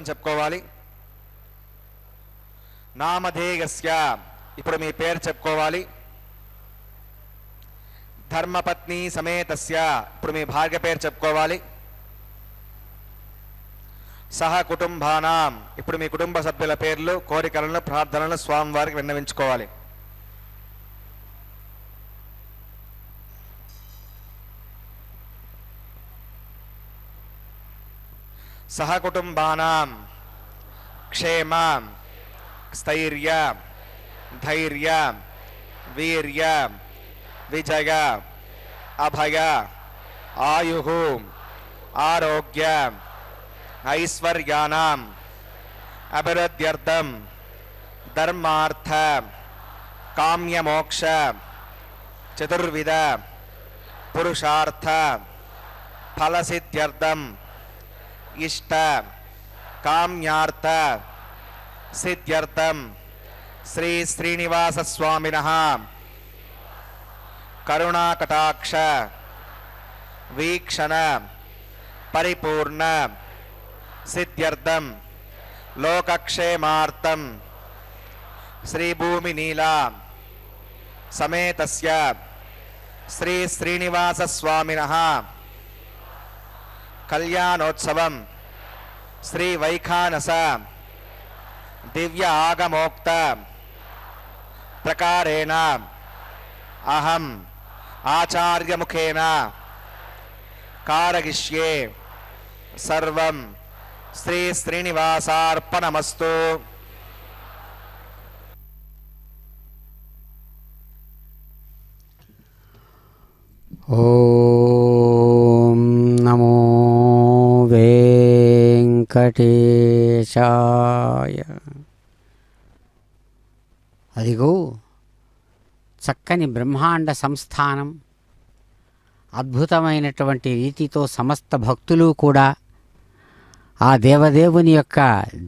చెప్పుకోవాలి. నామధేయస్య ఇప్పుడు మీ పేరు చెప్పుకోవాలి. ధర్మపత్ని సమేతస్య ఇప్పుడు మీ భార్య పేరు చెప్పుకోవాలి. సహ కుటుంబానాం ఇప్పుడు మీ కుటుంబ సభ్యుల పేర్లు, కోరికలను, ప్రార్థనలను స్వామివారికి విన్నవించుకోవాలి. సహ కుటుంబానాం క్షేమ, స్థైర్య, ధైర్య, వీర్య, విజయ, అభయ, ఆయు, ఆరోగ్య, ఐశ్వర్యానాం అభివృద్ధ్యర్థం ధర్మార్థ కామ్యమోక్ష చతుర్విధ పురుషార్థ ఫలసిద్ధ్యర్థం ఇష్ట కామ్యార్థ సిద్ధ్యర్థం శ్రీ శ్రీనివాస స్వామినః కరుణాకటాక్ష వీక్షణ పరిపూర్ణ సిద్ధ్యర్థం లోకక్షేమార్థం శ్రీ భూమి నీలా సమేతస్య శ్రీ శ్రీనివాస స్వామినః కళ్యాణోత్సవం శ్రీ వైఖానస దివ్య ఆగమోక్త ప్రకారేణ అహం ఆచార్యముఖేన కారయిష్యే సర్వం శ్రీ శ్రీనివాసార్పణమస్తు. ఓం నమో వెంకటేశాయ. అదిగో చక్కని బ్రహ్మాండ సంస్థానం, అద్భుతమైనటువంటి రీతితో సమస్త భక్తులు కూడా ఆ దేవదేవుని యొక్క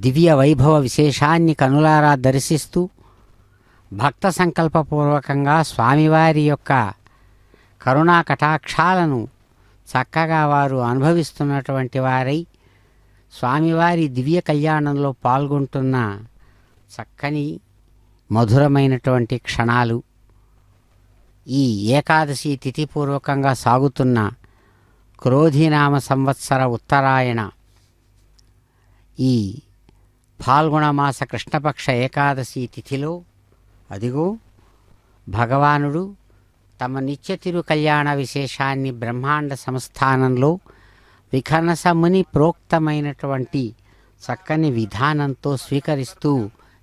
దివ్య వైభవ విశేషాన్ని కనులారా దర్శిస్తూ భక్త సంకల్పపూర్వకంగా స్వామివారి యొక్క కరుణా కటాక్షాలను చక్కగా వారు అనుభవిస్తున్నటువంటి వారై స్వామివారి దివ్య కళ్యాణంలో పాల్గొంటున్న చక్కని మధురమైనటువంటి క్షణాలు. ఈ ఏకాదశి తిథిపూర్వకంగా సాగుతున్న క్రోధినామ సంవత్సర ఉత్తరాయణ ఈ ఫాల్గుణమాస కృష్ణపక్ష ఏకాదశి తిథిలో అదిగో భగవానుడు తమ నిత్య తిరు కళ్యాణ విశేషాన్ని బ్రహ్మాండ సంస్థానంలో విఖనస ముని ప్రోక్తమైనటువంటి చక్కని విధానంతో స్వీకరిస్తూ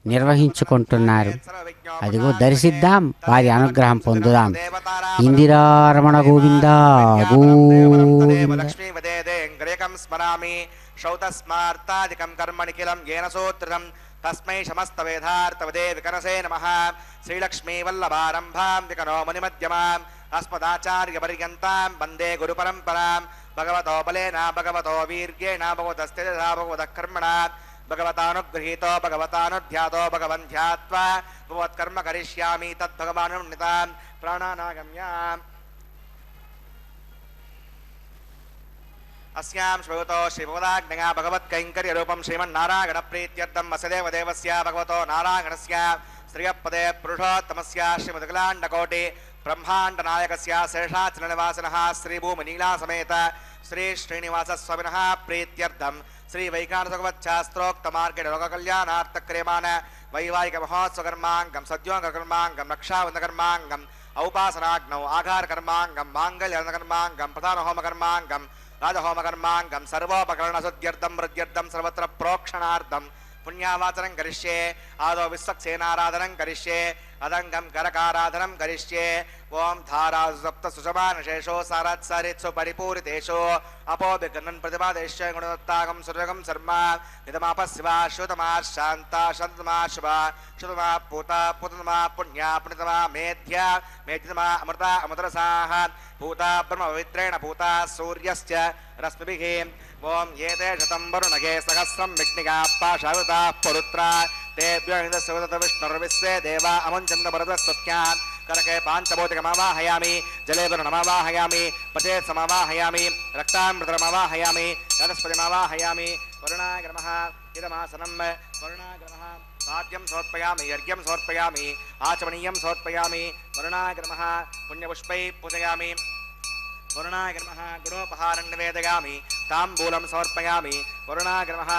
నిర్వహించుకుంటున్నారు. అదిగో దర్శిద్దాం, వారి అనుగ్రహం పొందుదాం. ఇందిరారమణ గోవింద గోవింద. శౌతస్మార్తాదికం కర్మనిఖిలం ఏన సూత్రం తస్మై సమస్త వేదార్థవదే వికనసే నమః. శ్రీలక్ష్మీ వల్లభారంభాం వికనో మునిమధ్యమాం అస్మదాచార్య పర్యంతాం వందే గురు పరంపరాం. భగవతో బలేన భగవతో వీర్యేణ భగవతస్థితథా భగవతః కర్మణా భగవతానుగృహీతో భగవతానుధ్యాతో భగవన్ ధ్యాత్వా భగవత్కర్మ కరిష్యామి తద్భగవానున్నితాం ప్రాణానాగమ్యాం. अस्यां श्रुतो श्रीभगवदाज्ञया भगवत्कैङ्कर्यरूपं श्रीमन्नारायण प्रीत्यर्थं वसुदेवदेवस्य भगवतो नारायणस्य श्रियपदे पुरुषोत्तमस्य श्रीमदखिलाण्डकोटि ब्रह्माण्डनायकस्य शेषाचलनिवासिनः श्रीभूमिनीला समेत श्री श्रीनिवासस्वामिनः प्रीत्यर्थं श्रीवैखानसभगवच्छास्त्रोक्तमार्गेण लोककल्याणार्थक्रियमाण वैवाहिकमहोत्सवकर्माङ्गं सद्योगकर्माङ्गं रक्षाबन्धकर्माङ्गं औपासनाग्नौ आघारकर्माङ्गं माङ्गल्यकर्माङ्गं प्रधानहोमकर्माङ्गं राजहोमकर्माङ्गं सर्वोपकरणशुद्ध्यर्थं वृद्ध्यर्थं सर्वत्र प्रोक्षणार्थं पुण्यावाचनं करिष्ये. आदौ विश्वक्सेनाराधनं करिष्ये. अदङ्गं करकाराधनं करिष्ये. ओं धारासप्तसुषमानशेषो सारात्सारित्सु परिपूरितेषु अपोभिगणन् प्रतिपादेश्य गुणदत्तागं सुरगं शर्मा निदमापशिवा श्रुतमा शान्ता शान्तमा शुभा श्रुतमा पूता पूतनमा पुण्या पुण्यतमा मेध्या मेध्यतमा अमृता अमृतरसाः पूता ब्रह्मपवित्रेण पूता सूर्यस्य रश्मिभिः. ओं एते शतं वरुणगे सहस्रं विघ्निका पाशावृताः पुरुत्रा तेभ्यो विष्णुर्विश्वे देवा अमुञ्चन्द्रभरतस्तस्यान् करके पाञ्चभौतिकमावाहयामि जले वरुणमावाहयामि पचेत् समावाहयामि रक्तामृतमावाहयामि रजस्पतिमावाहयामि वरुणाग्रमः इदमासनं वरुणाग्रमः भाग्यं समर्पयामि यज्ञं समर्पयामि आचमनीयं समर्पयामि वरुणाग्रमः पुण्यपुष्पैः पूजयामि वरुणाग्रमः गुणोपहारं निवेदयामि ताम्बूलं समर्पयामि वरुणाग्रमः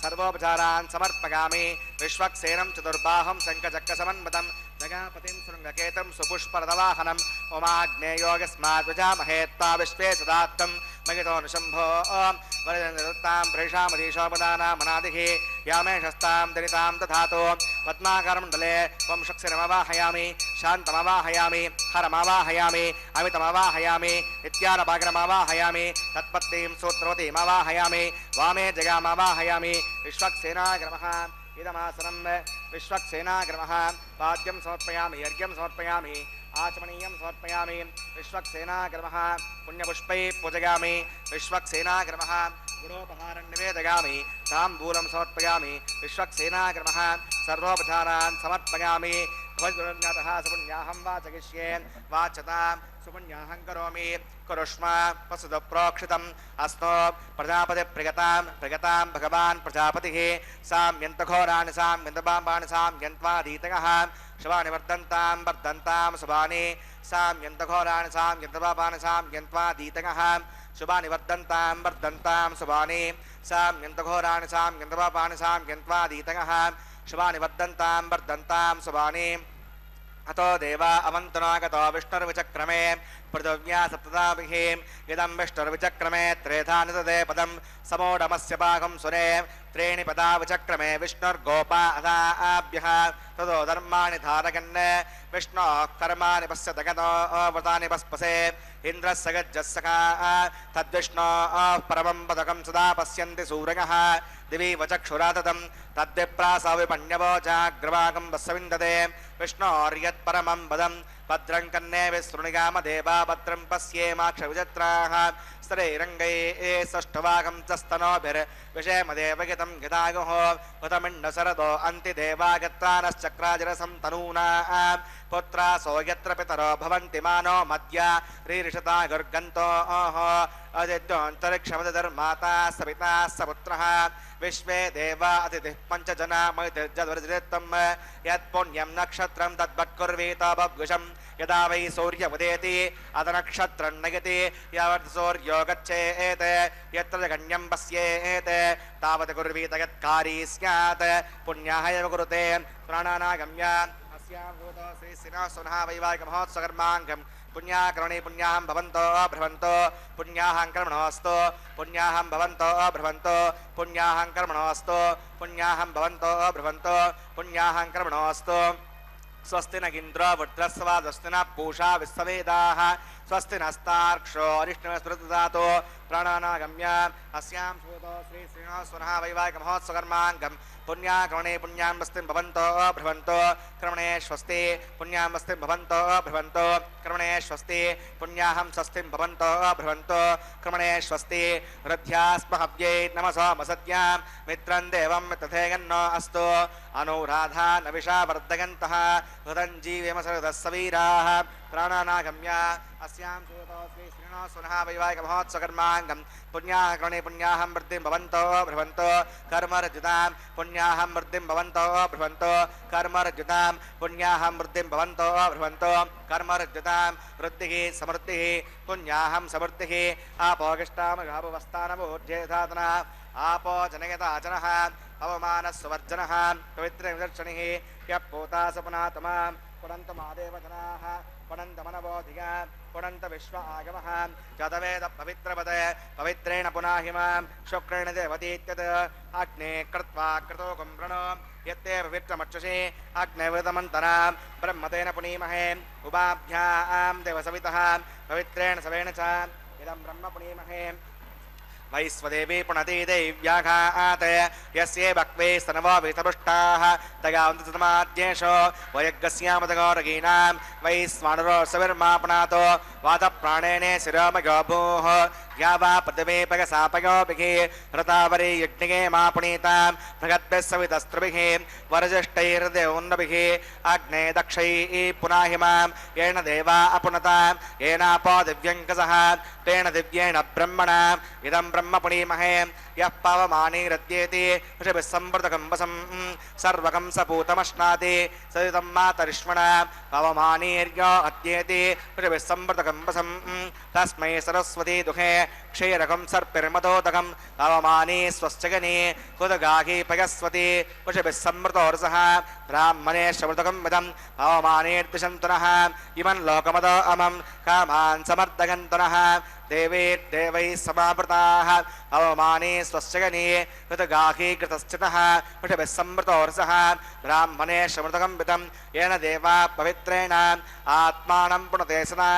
सर्वोपचारान् समर्पयामि विश्वक्सेनं चतुर्बाहं शङ्खचक्रसमन्वितं जगापतिं शृङ्गकेतं सुपुष्परदवाहनम् उमाग्नेयोगस्माद्वजामहे त्वा विश्वे सदात्तं मगितो निशम्भो वरदत्तां प्रेषामधीशोपदानामनादिः यामेशस्तां दरितां दधातो पद्माकरमण्डले त्वं शक्तिरमवाहयामि शान्तमवाहयामि हरमवाहयामि अमितमवाहयामि नित्यानभागरमवाहयामि तत्पत्नीं सूत्रवतीमवाहयामि वामे जगामवाहयामि विश्वक्सेनाग्रमः इदमासनं विश्वक्सेनाग्रमः पाद्यं समर्पयामि यज्ञं समर्पयामि आचमनीयं समर्पयामि विश्वक्सेनाग्रमः पुण्यपुष्पैः पूजयामि विश्वक्सेनाग्रमः गुणोपहारं निवेदयामि ताम्बूलं समर्पयामि विश्वक्सेनाग्रमः सर्वोपचारान् समर्पयामि ध्वजगुरुज्ञातः सुपुण्याहं वाचयिष्ये वाचतां सुपुण्याहं करोमि कुरुष्म वसुतो प्रोक्षितम् अस्तो प्रजापतिप्रियतां भगवान् प्रजापतिः साम्यन्तघोराणि साम्यन्तपापानि साम्यन्त्वाधीतयः शुभानि वर्धन्तां शुभानि साम्यन्तघोराणि साम्यन्तपापानि साम्यन्त्वाधीतयः शुभानि वर्धन्तां शुभानि साम्यन्तघोराणि साम्यन्तपापानि साम्यन्त्वाधीतयः शुभानि वर्धन्तां शुभानि अतो देवा अवन्तनागतो विष्णुर्विचक्रमे पृथिव्या सप्तदाभिः इदं विष्णुर्विचक्रमे त्रेधा निददे पदं समोढमस्य भागं सुरे त्रीणि पदा विचक्रमे विष्णुर्गोपा अदाभ्यः ततो धर्माणि धारयन् विष्णोः कर्माणि पश्यत गतो व्रतानि पस्पसे इन्द्रस्य गज्जस्सखा तद्विष्णोः परमं पदकं सदा पश्यन्ति सूरयः दिवि वचक्षुराततं तद्विप्रासो विपण्यवोचाग्रवाकं वस्विन्दते विष्णोर्यत्परमं पदं भद्रं कन्ये विसृणिगामदेवा भद्रं पश्येमाक्षविजत्राः स्तरैरङ्गैः षष्ठवाकं च स्तनोभिर्विषयमदेवगितं गिदायुः हुतमिण्डशरदो अन्तिदेवागत्रानश्चक्राजरसं तनूना पुत्रासो यत्र पितरो भवन्ति मानो मद्या रीरिषता गुर्गन्तोः अदित्योऽन्तरिक्षमतिर्माता सविता सपुत्रः विश्वे देवा अतिथिः पञ्चजना मैतिर्जद्वरित्तं यत्पुण्यं नक्षत्रं तद्वत्कुर्वीत बभ्युषं यदा वै सूर्यमुदेति अतनक्षत्रं नयति यावत् सूर्यो गच्छेत् यत्र जगन्यं पश्येत् तावत् कुर्वीत यत्कारी स्यात् पुण्याः एव कुरुते प्राणानागम्य अस्यां भूतो श्रीसिनः सुनः वैवाहिकमहोत्सवकर्माङ्गं पुण्याकरणे पुण्याहं भवन्तो भ्रवन्तो पुण्याहं कर्मणोऽस्तु पुण्याहं भवन्तो भ्रवन्तो पुण्याहं कर्मणोऽस्तु पुण्याहं भवन्तो भ्रवन्तो पुण्याहं कर्मणोऽस्तु स्वस्ति न इन्द्रो वृत्रस्वा स्वस्ति न पूषा विश्ववेदाः स्वस्ति नस्तार्क्ष्यो अरिष्टमस्मृतदातो प्राणानागम्य अस्यां श्रूतो श्रीश्रीनिवासवनः वैवाहिकमहोत्सवकर्माङ्गं पुण्याकरणे पुण्यां वस्तिं भवन्तो भ्रवन्तो क्रमणे स्वस्ति पुण्यां वस्तिं भवन्तो भ्रवन्तो क्रमणे स्वस्ति पुण्याहं स्वस्तिं भवन्तो भ्रवन्तो क्रमणे स्वस्ति हृद्यास्महव्यै नमसो मसद्यां मित्रं देवं तथेयन्नो अस्तु अनुराधा नविषा वर्धयन्तः हृदं जीवेमसरदस्सवीराः प्राणानागम्य अस्यां श्रूतो श्रीश्रीनिवासवनः वैवाहिकमहोत्सवकर्माङ्गं पुण्याकरणे पुण्याहं वृद्धिं भवन्तो भ्रवन्तो कर्मरजितां पुण्याहं वृद्धिं भवन्तो भ्रवन्तो कर्मरजितां पुण्याहं वृद्धिं भवन्तो भ्रवन्तो कर्मरजितां वृद्धिः समृद्धिः पुण्याहं समृद्धिः आपोगिष्टामगाभुवस्थानमूर्जेधातनः आपो जनयताचनः अवमानस्वर्जनः पवित्रनिदर्शनिः यः पूता सपुनातमा पुनन्तमादेवजनाः पुनन्तमनबोधिका पुनन्त विश्व आगमः चतवेद पवित्रपद पवित्रेण पुनाहिमां शुक्रेण देवतीत्यत् अग्ने कृत्वा कृतो कुम्भृणो यत्ते पवित्रमक्षसि अग्नेवतमन्तरां ब्रह्मतेन पुनीमहे उपाभ्यां देवसवितः पवित्रेण सवेन च इदं ब्रह्म पुनीमहे వైశ్వదేవి పునతి దైవ్యాఘాత్ యస్యే భక్వే స్తనవో వితపుష్టాః తగావంతమాద్యేషో వయగ్గస్యామతగోరగీనాం వైశ్వానరో సవిర్మాపనాతో వాతప్రాణేనే శిరోమగో భూః యావా పృథివీపగసాపయోభిః రతావరీ యజ్ఞే మాపునీతాం భగద్భిः సవితస్త్రుభిः వరజిష్టైర్దేవోన్నభిः అగ్నే దక్షైः పునాహిమాం येन देवा अपुनतां येनापो दिव्यङ्कसः तेन दिव्येण ब्रह्मणा इदं ब्रह्म पुनीमहे यः पवमानीरद्येति ऋषभिः संवृतकम्बसं सर्वकं सपूतमश्नाति सदितं मातरिष्मणा पवमानीर्यो अद्येति ऋषभिः संवृतकम्बसं तस्मै सरस्वती दुहे क्षीरकं सर्पिर्मदोदकं पवमानी स्वश्चगनी हुदगाही पयस्वती ऋषभिः संवृतोर्सः ब्राह्मणे श्रवृतकं विदं पवमानीर्दिशन्तुनः इमं लोकमदो अमं कामान् समर्दगन्तुनः देवैर्देवैः समावृताः अवमाने स्वश्चगने कृतगाही कृतश्चितः ऋषभिः संवृतोर्सः ब्राह्मणे श्रमृतकं विदं येन देवा पवित्रेण आत्मानं पुनते सदा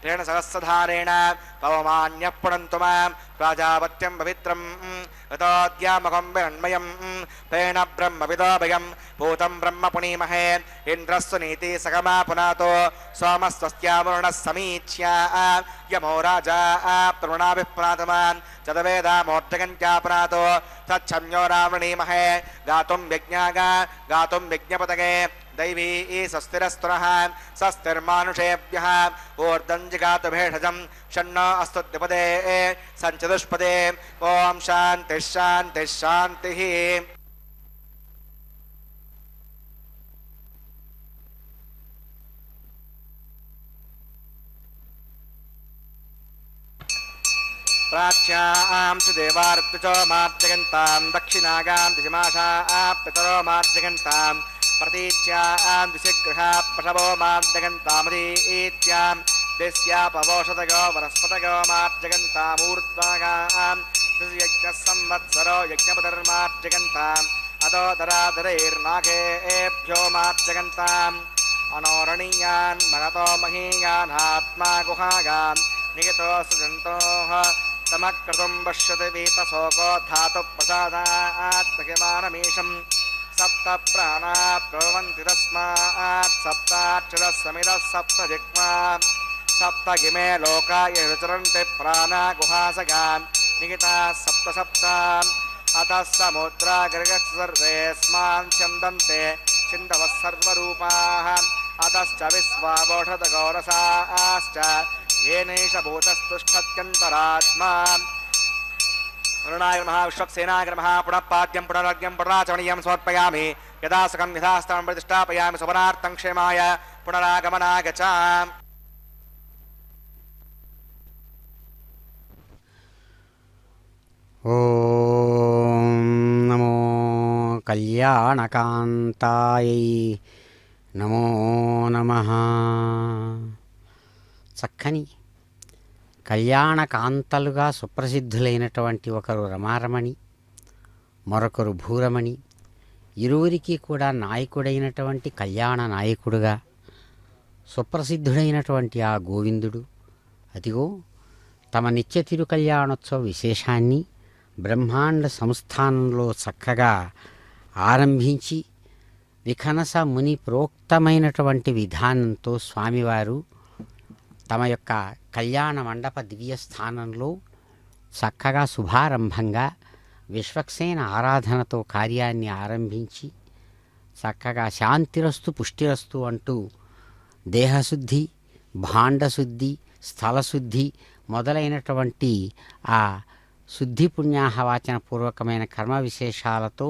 तेन सहस्रधारेण पवमान्यः पुनन्तु मां प्राजापत्यं पवित्रं यतोऽद्यामहं विरण्मयं तेन ब्रह्मविदोभयं भूतं ब्रह्म पुनीमहे इन्द्रस्व नीति सगमा पुनातो सोमस्वस्त्यावरुणः समीच्या यमो राजा प्रवृणाभिः पुनातमान् चतवेदामोर्जगन्त्यापुनातो तच्छम्यो रावणीमहे गातुं यज्ञागा गातुं यज्ञपतगे दैवी स्वस्तिरस्तुनः स्वस्तिर्मानुषेभ्यः ऊर्ध्वञ्जिगातु भेषजं षण्णो अस्तु द्विपदे सञ्चतुष्पदे ॐ शान्तिः शान्तिः शान्तिः। प्राच्यां सुदेवार्पितो मार्जगन्तां दक्षिणागां दिशमाशाः पितरो मार्जगन्तां प्रतीच्यां दिशिगृहा पशवो मार्जगन्तामरीत्यां दिश्यापवोषधगो वनस्पतगो मार्जगन्तामूर्ध्वागां दिशयज्ञः संवत्सरो यज्ञपतिर्मार्जगन्ताम् अतो दरादरैर्नागेभ्यो मार्जगन्ताम् अनोरणीयान् महतो महीयान् आत्मा गुहागान् नियतो सुजन्तोः समक्रतुं पश्यति वीतशोको धातुप्रसादात्महिमानमीशं सप्त प्राणा प्रभवन्ति तस्मात् सप्ताक्षरः समिदः सप्त जिह्वा सप्त इमे लोका यचरन्ति प्राणा गुहासगान् निहिताः सप्त सप्ताम् अतः समुद्रा गर्गः सर्वेऽस्मान् छन्दन्ते छिन्दवः सर्वरूपाः अतश्च विश्वावोषधगौरसाश्च येनैष भूतस्तुष्टत्यन्तरात्मा वरुणाय नमः विश्वक्सेनाय नमः पुनः पाद्यं पुनरर्घ्यं पुनराचमनीयं समर्पयामि यदा सकं यथास्थानं प्रतिष्ठापयामि सुवनार्थं क्षेमाय पुनरागमनाय च। ఓం నమో కళ్యాణకాంతాయై నమో నమః. చక్కని కళ్యాణకాంతలుగా సుప్రసిద్ధులైనటువంటి ఒకరు రమారమణి, మరొకరు భూరమణి, ఇరువురికి కూడా నాయకుడైనటువంటి కళ్యాణ నాయకుడుగా సుప్రసిద్ధుడైనటువంటి ఆ గోవిందుడు అదిగో తమ నిత్య తిరుకళ్యాణోత్సవ విశేషాన్ని బ్రహ్మాండ సంస్థానంలో చక్కగా ఆరంభించి విఖనస ముని ప్రోక్తమైనటువంటి విధానంతో స్వామివారు తమ యొక్క కళ్యాణ మండప దివ్యస్థానంలో చక్కగా శుభారంభంగా విశ్వక్సేన ఆరాధనతో కార్యాన్ని ఆరంభించి చక్కగా శాంతిరస్తు పుష్టిరస్తు అంటూ దేహశుద్ధి, భాండశుద్ధి, స్థలశుద్ధి మొదలైనటువంటి ఆ శుద్ధి పుణ్యాహవాచన పూర్వకమైన కర్మ విశేషాలతో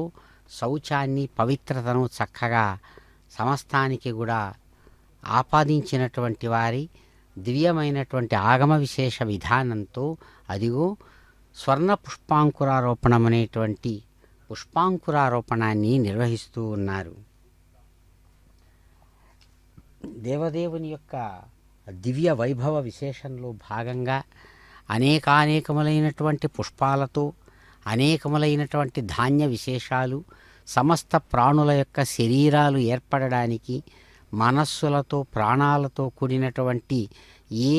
శౌచాన్ని, పవిత్రతను చక్కగా సమస్తానికి కూడా ఆపాదించినటువంటి వారి దివ్యమైనటువంటి ఆగమ విశేష విధానంతో అదిగో స్వర్ణ పుష్పాంకురారోపణం అనేటువంటి పుష్పాంకురారోపణాన్ని నిర్వహిస్తూ ఉన్నారు. దేవదేవుని యొక్క దివ్య వైభవ విశేషంలో భాగంగా అనేకానేకములైనటువంటి పుష్పాలతో అనేకములైనటువంటి ధాన్య విశేషాలు సమస్త ప్రాణుల యొక్క శరీరాలు ఏర్పడడానికి మనస్సులతో ప్రాణాలతో కూడినటువంటి ఏ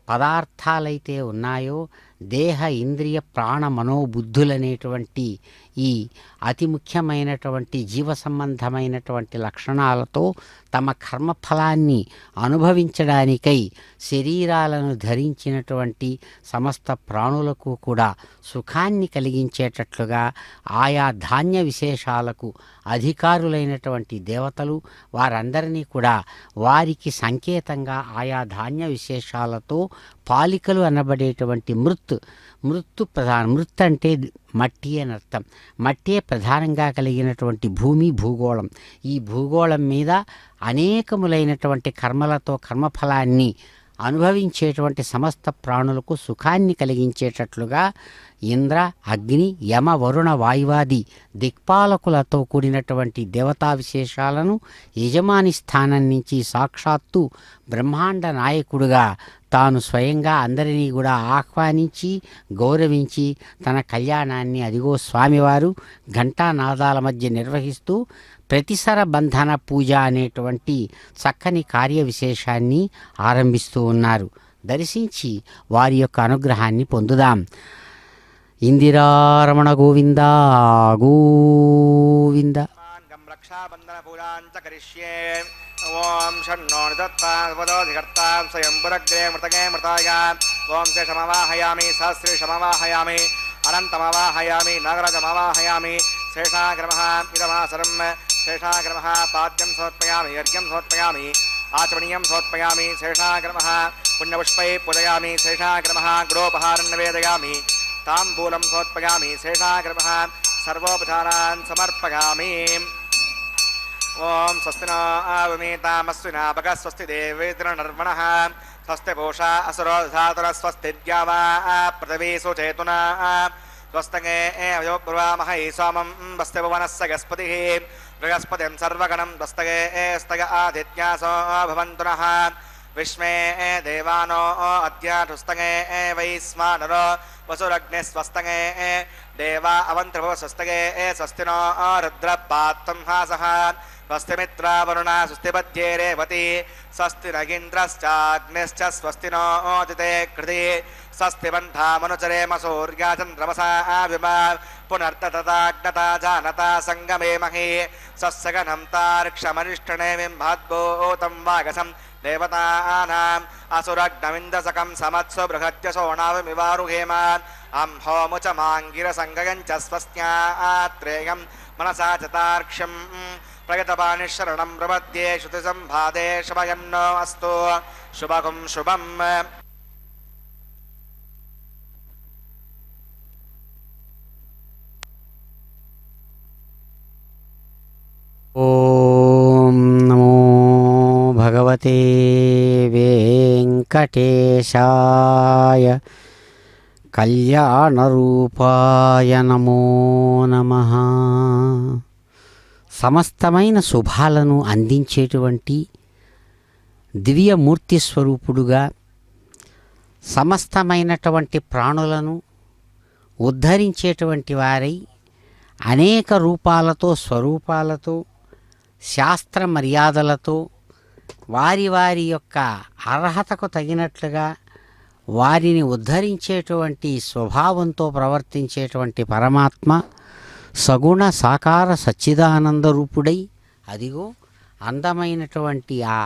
పదార్థాలైతే ఉన్నాయో దేహ ఇంద్రియ ప్రాణ మనోబుద్ధులనేటువంటి ఈ అతి ముఖ్యమైనటువంటి జీవ సంబంధమైనటువంటి లక్షణాలతో తమ కర్మఫలాన్ని అనుభవించడానికై శరీరాలను ధరించినటువంటి సమస్త ప్రాణులకు కూడా సుఖాన్ని కలిగించేటట్లుగా ఆయా ధాన్య విశేషాలకు అధికారులైనటువంటి దేవతలు వారందరినీ కూడా వారికి సంకేతంగా ఆయా ధాన్య విశేషాలతో పాలికలు అనబడేటువంటి మృత్తు మృత్ అంటే మట్టి అని అర్థం. మట్టే ప్రధానంగా కలిగినటువంటి భూమి భూగోళం. ఈ భూగోళం మీద అనేకములైనటువంటి కర్మలతో కర్మఫలాన్ని అనుభవించేటువంటి సమస్త ప్రాణులకు సుఖాన్ని కలిగించేటట్లుగా ఇంద్ర అగ్ని యమ వరుణ వాయువాది దిక్పాలకులతో కూడినటువంటి దేవతా విశేషాలను యజమాని స్థానం నుంచి సాక్షాత్తు బ్రహ్మాండ నాయకుడుగా తాను స్వయంగా అందరినీ కూడా ఆహ్వానించి గౌరవించి తన కళ్యాణాన్ని అదిగో స్వామివారు ఘంటానాదాల మధ్య నిర్వహిస్తూ ప్రతిసర బంధన పూజ అనేటువంటి చక్కని కార్య విశేషాన్ని ఆరంభిస్తూ ఉన్నారు. దర్శించి వారి యొక్క అనుగ్రహాన్ని పొందుదాం. ఇందిరారమణ గోవింద గోవింద. రక్షాబంధన పూజాంచ కరిష్యే. ఓం షణ్ణో నిదత్తాధికర్తాం స్వయం పురగ్రే మృతగే మృతాయ. ఓం శేషమవాహయామి సహస్రేషమవాహయామి అనంతమవాహయామి నాగరాజమవాహయామి. శేషాగ్రమః ఇదమాసరం శేషాగ్రమః పాద్యం సమర్పయామి అర్ఘ్యం సమర్పయామి ఆచమనీయం సమర్పయామి. శేషాగ్రమః పుణ్యపుష్పై పూజయామి. శేషాగ్రమః గృహోపహారం నివేదయామి. తాంబూలం సమర్పయామి. శేషాగ్రమః సర్వోపచారాన్ సమర్పయామి. ఓం స్వస్తి న ఆవమేతామస్వినా భగ స్వస్తి దేవేంద్ర నర్మణః స్వస్తి పూషా అసురో ధాతుర స్వస్తి ద్యావా పృథివీ సుచేతునా స్వస్తగే బ్రవామహై సోమం వస్తి భువనస్య గస్పతిః బృహస్పతిం సర్వగణం స్వస్తగే స్తగ ఆదిత్యాసో భవంతు నః విశ్వే దేవానో అద్యాఠుస్తగే వైస్మానరో వసురగ్ని స్వస్తగే దేవా అవంత్రభో స్వస్తగే స్వస్తి నో రుద్రపాత్రం హాసః స్వస్తి మిత్రావరుణ స్వస్తి పద్యే రేవతి స్వస్తి నగీంద్రశ్చాగ్నిశ్చ స్వస్తి నోదితే కృతి స్వస్తి బంధామనుచరేమ సూర్యా చంద్రమసా విమా పునర్దతాగ్నతా జానతా సంగమే మహి సస్సగనం తార్క్షమనిష్టనే బింబాద్భూతం వాగసం దేవతానాం అసురగ్నవిందసకం సమత్సు బృహత్యశోణావిమివారుహేమ అంహోముచ మాంగిరసంగయం చ స్వస్త్యాత్రేయం మనసా చతార్క్ష్యం ప్రగతపాణి శరణం ప్రపద్యే శృతి సంభాదే శుభయన్నో అస్తు శుభకం శుభం. ఓం నమో భగవతే వెంకటేశాయ కళ్యాణరూపాయ నమో నమః. సమస్తమైన శుభాలను అందించేటువంటి దివ్యమూర్తి స్వరూపుడుగా సమస్తమైనటువంటి ప్రాణులను ఉద్ధరించేటువంటి వారై అనేక రూపాలతో స్వరూపాలతో శాస్త్ర మర్యాదలతో వారి వారి యొక్క అర్హతకు తగినట్లుగా వారిని ఉద్ధరించేటువంటి స్వభావంతో ప్రవర్తించేటువంటి పరమాత్మ సగుణ సాకార సచ్చిదానంద రూపుడై అదిగో అందమైనటువంటి ఆ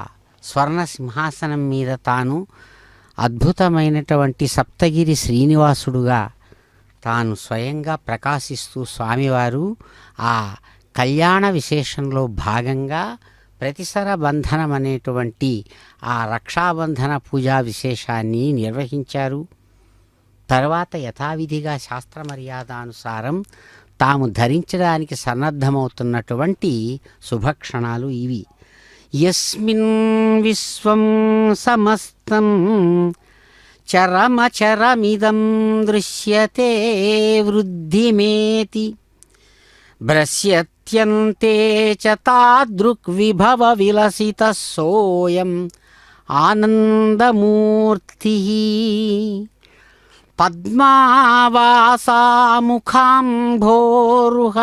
స్వర్ణ సింహాసనం మీద తాను అద్భుతమైనటువంటి సప్తగిరి శ్రీనివాసుడుగా తాను స్వయంగా ప్రకాశిస్తూ స్వామివారు ఆ కళ్యాణ విశేషంలో భాగంగా ప్రతిసర బంధనం అనేటువంటి ఆ రక్షాబంధన పూజా విశేషాన్ని నిర్వహించారు. తర్వాత యథావిధిగా శాస్త్ర మర్యాదానుసారం తాము ధరించడానికి సన్నద్ధమవుతున్నటువంటి శుభక్షణాలు ఇవి. యస్మిన్ విశ్వం సమస్తం చరమచరమిదం దృశ్యతే వృద్ధిమేతి భ్రశ్యత్యంతే చ తాదృగ్విభవ విలసిత సోయం ఆనందమూర్తి. పద్మావాసాముఖాంభోరుహ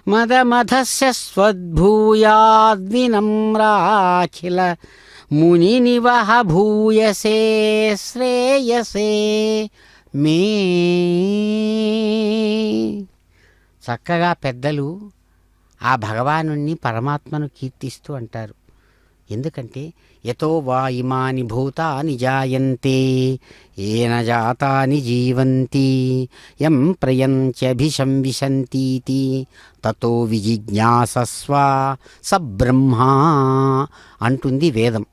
మదమధస్య స్వద్భూయాద్వినమ్రాఖిల మునినివహ భూయసే శ్రేయసే మే. చక్కగా పెద్దలు ఆ భగవానుణ్ణి పరమాత్మను కీర్తిస్తూ అంటారు. ఎందుకంటే యతో వా ఇమాని భూతాని జాయంతే ఏన జాతాని జీవంతి యం ప్రయంత్యభిశంవిశంతీతి తతో విజిజ్ఞాసస్వ స బ్రహ్మా అంటుంది వేదం.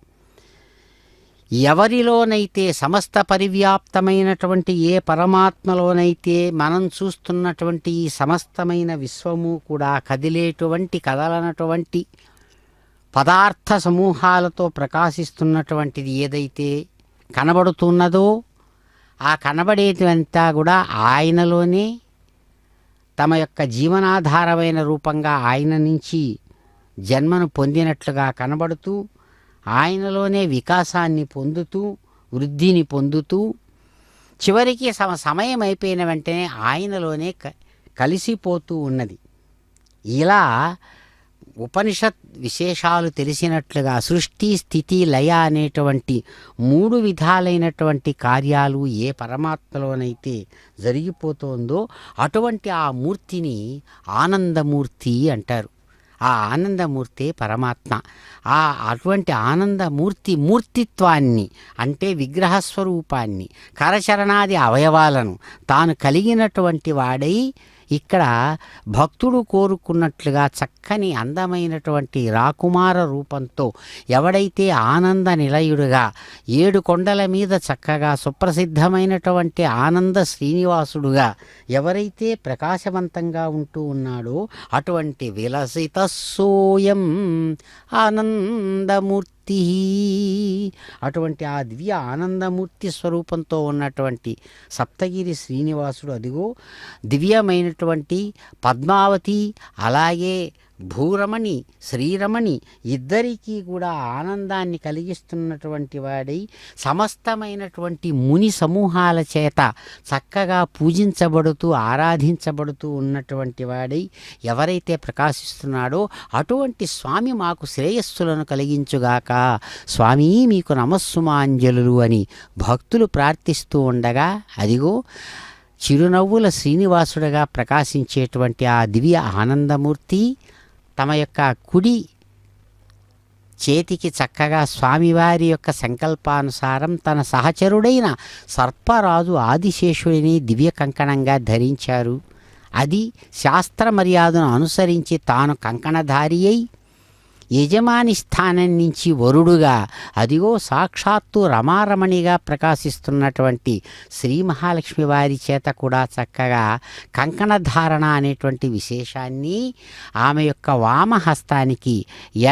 ఎవరిలోనైతే సమస్త పరివ్యాప్తమైనటువంటి ఏ పరమాత్మలోనైతే మనం చూస్తున్నటువంటి ఈ సమస్తమైన విశ్వము కూడా కదలనటువంటి పదార్థ సమూహాలతో ప్రకాశిస్తున్నటువంటిది ఏదైతే కనబడుతున్నదో ఆ కనబడేటివంతా కూడా ఆయనలోనే తమ యొక్క జీవనాధారమైన రూపంగా ఆయన నుంచి జన్మను పొందినట్లుగా కనబడుతూ ఆయనలోనే వికాసాన్ని పొందుతూ వృద్ధిని పొందుతూ చివరికి సమయం అయిపోయిన వెంటనే ఆయనలోనే కలిసిపోతూ ఉన్నది. ఇలా ఉపనిషత్ విశేషాలు తెలిసినట్లుగా సృష్టి స్థితి లయ అనేటువంటి 3 విధాలైనటువంటి కార్యాలు ఏ పరమాత్మలోనైతే జరిగిపోతుందో అటువంటి ఆ మూర్తిని ఆనందమూర్తి అంటారు. ఆ ఆనందమూర్తే పరమాత్మ. అటువంటి మూర్తిత్వాన్ని అంటే విగ్రహస్వరూపాన్ని కరచరణాది అవయవాలను తాను కలిగినటువంటి వాడై ఇక్కడ భక్తుడు కోరుకున్నట్లుగా చక్కని అందమైనటువంటి రాకుమార రూపంతో ఎవడైతే ఆనంద నిలయుడుగా 7 కొండల మీద చక్కగా సుప్రసిద్ధమైనటువంటి ఆనంద శ్రీనివాసుడుగా ఎవరైతే ప్రకాశవంతంగా ఉంటూ ఉన్నాడో అటువంటి విలసిత సోయం ఆనందమూర్తి, అటువంటి ఆ దివ్య ఆనందమూర్తి స్వరూపంతో ఉన్నటువంటి సప్తగిరి శ్రీనివాసుడు అదిగో దివ్యమైనటువంటి పద్మావతి అలాగే భూరమణి శ్రీరమణి ఇద్దరికీ కూడా ఆనందాన్ని కలిగిస్తున్నటువంటి వాడై సమస్తమైనటువంటి ముని సమూహాల చేత చక్కగా పూజించబడుతూ ఆరాధించబడుతూ ఉన్నటువంటి వాడై ఎవరైతే ప్రకాశిస్తున్నాడో అటువంటి స్వామి మాకు శ్రేయస్సులను కలిగించుగాక, స్వామి మీకు నమస్సుమాంజలులు అని భక్తులు ప్రార్థిస్తూ ఉండగా అదిగో చిరునవ్వుల శ్రీనివాసుడిగా ప్రకాశించేటువంటి ఆ దివ్య ఆనందమూర్తి తమ యొక్క కుడి చేతికి చక్కగా స్వామివారి యొక్క సంకల్పానుసారం తన సహచరుడైన సర్పరాజు ఆదిశేషుడిని దివ్య కంకణంగా ధరించారు. అది శాస్త్ర మర్యాదను అనుసరించి తాను కంకణధారి అయి యజమాని స్థానం నుంచి వరుడుగా అదిగో సాక్షాత్తు రమారమణిగా ప్రకాశిస్తున్నటువంటి శ్రీ మహాలక్ష్మి వారి చేత కూడా చక్కగా కంకణధారణ అనేటువంటి విశేషాన్ని ఆమె యొక్క వామహస్తానికి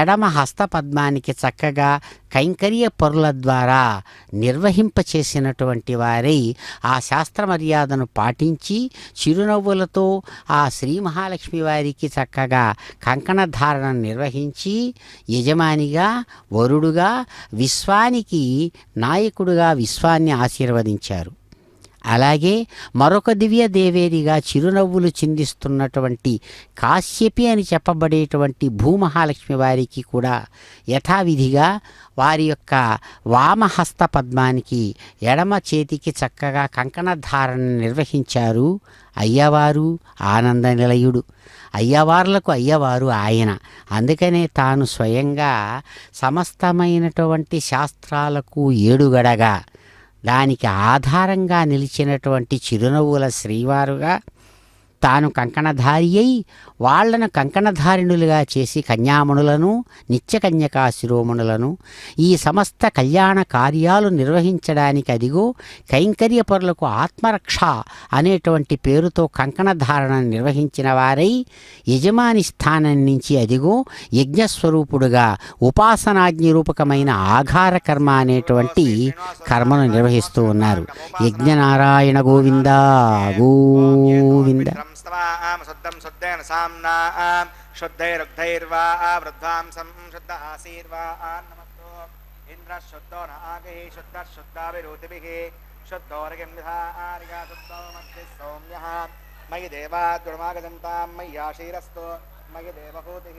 ఎడమ హస్తపద్మానికి చక్కగా కైంకర్య పరుల ద్వారా నిర్వహింపచేసినటువంటి వారై ఆ శాస్త్ర మర్యాదను పాటించి చిరునవ్వులతో ఆ శ్రీ మహాలక్ష్మి వారికి చక్కగా కంకణధారణ నిర్వహించి యజమానిగా వరుడుగా విశ్వానికి నాయకుడుగా విశ్వాన్ని ఆశీర్వదించారు. అలాగే మరొక దివ్య దేవేరిగా చిరునవ్వులు చిందిస్తున్నటువంటి కాశ్యపి అని చెప్పబడేటువంటి భూమహాలక్ష్మి వారికి కూడా యథావిధిగా వారి యొక్క వామహస్త పద్మానికి ఎడమ చేతికి చక్కగా కంకణధారణ నిర్వహించారు. అయ్యవారు ఆనంద నిలయుడు, అయ్యవార్లకు అయ్యవారు ఆయన. అందుకనే తాను స్వయంగా సమస్తమైనటువంటి శాస్త్రాలకు ఏడుగడగా దానికి ఆధారంగా నిలిచినటువంటి చిరునవ్వుల శ్రీవారుగా తాను కంకణధారి అయి వాళ్లను కంకణధారిణులుగా చేసి కన్యామణులను నిత్యకన్యకా శిరోమణులను ఈ సమస్త కళ్యాణ కార్యాలు నిర్వహించడానికి అదిగో కైంకర్యపరులకు ఆత్మరక్ష అనేటువంటి పేరుతో కంకణధారణ నిర్వహించిన వారై యజమాని స్థానం నుంచి అదిగో యజ్ఞస్వరూపుడుగా ఉపాసనాజ్ఞ రూపకమైన ఆఘార కర్మ అనేటువంటి కర్మను నిర్వహిస్తూ ఉన్నారు. యజ్ఞనారాయణ గోవింద గోవింద. శుద్ధం శుద్ధేన సామ్నా శుద్ధైరుగ్ధైర్వా వృద్ధాంసం శుద్ధ ఆశీర్వా నమస్తో ఇంద్ర శుద్ధో నాగై శుద్ధ శుద్ధాభిరోతిభిః శుద్ధోర్గం విధారిగా శుద్ధో మధ్య సౌమ్యః మయి దేవా దుర్మాగజంతాం మయ్యాశీరస్తో మయి దేవహూతిః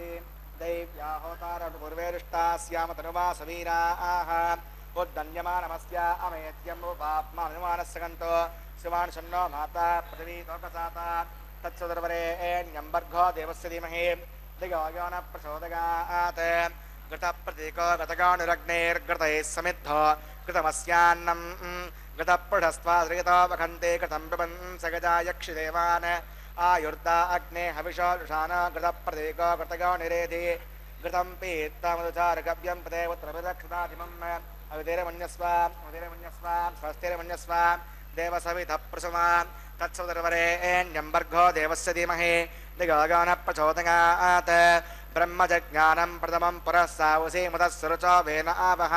దైవ్యాహోతార పూర్వేరుష్టాస్యామ తనువా సమీరాః उद्दन्यमानमस्य अमेत्यं रूपात्मानुमानस्सगन्तो शिवान् माता पृथिवी लोकसाता तत्सुदर्वरेण्यम्बर्घो देवस्य धीमहि दिगो यो न प्रचोदयात् घटप्रतीको घटगानुरग्नेर्घटैः समिद्धो घृतमस्यान्नं घटपृढस्त्वा श्रीतो वखन्ते घटं प्रपंस गजा यक्षिदेवान् आयुर्दा अग्ने हविषो लुषान घटप्रतीको घटगानिरेधि घृतं पीत्तामधुचारगव्यं पदे उत्तरभिदक्षिणाधिमम् अविधेरमन्यस्व स्वस्तिरमन्यस्व देवसविधः प्रसुमा तत्सुदर्वरेण्यम्बर्घो देवस्य धीमहि दिगोगानप्रचोदयात् ब्रह्मजज्ञानं प्रथमं पुरः सावसि मुदस्सुरुचो वेन आवह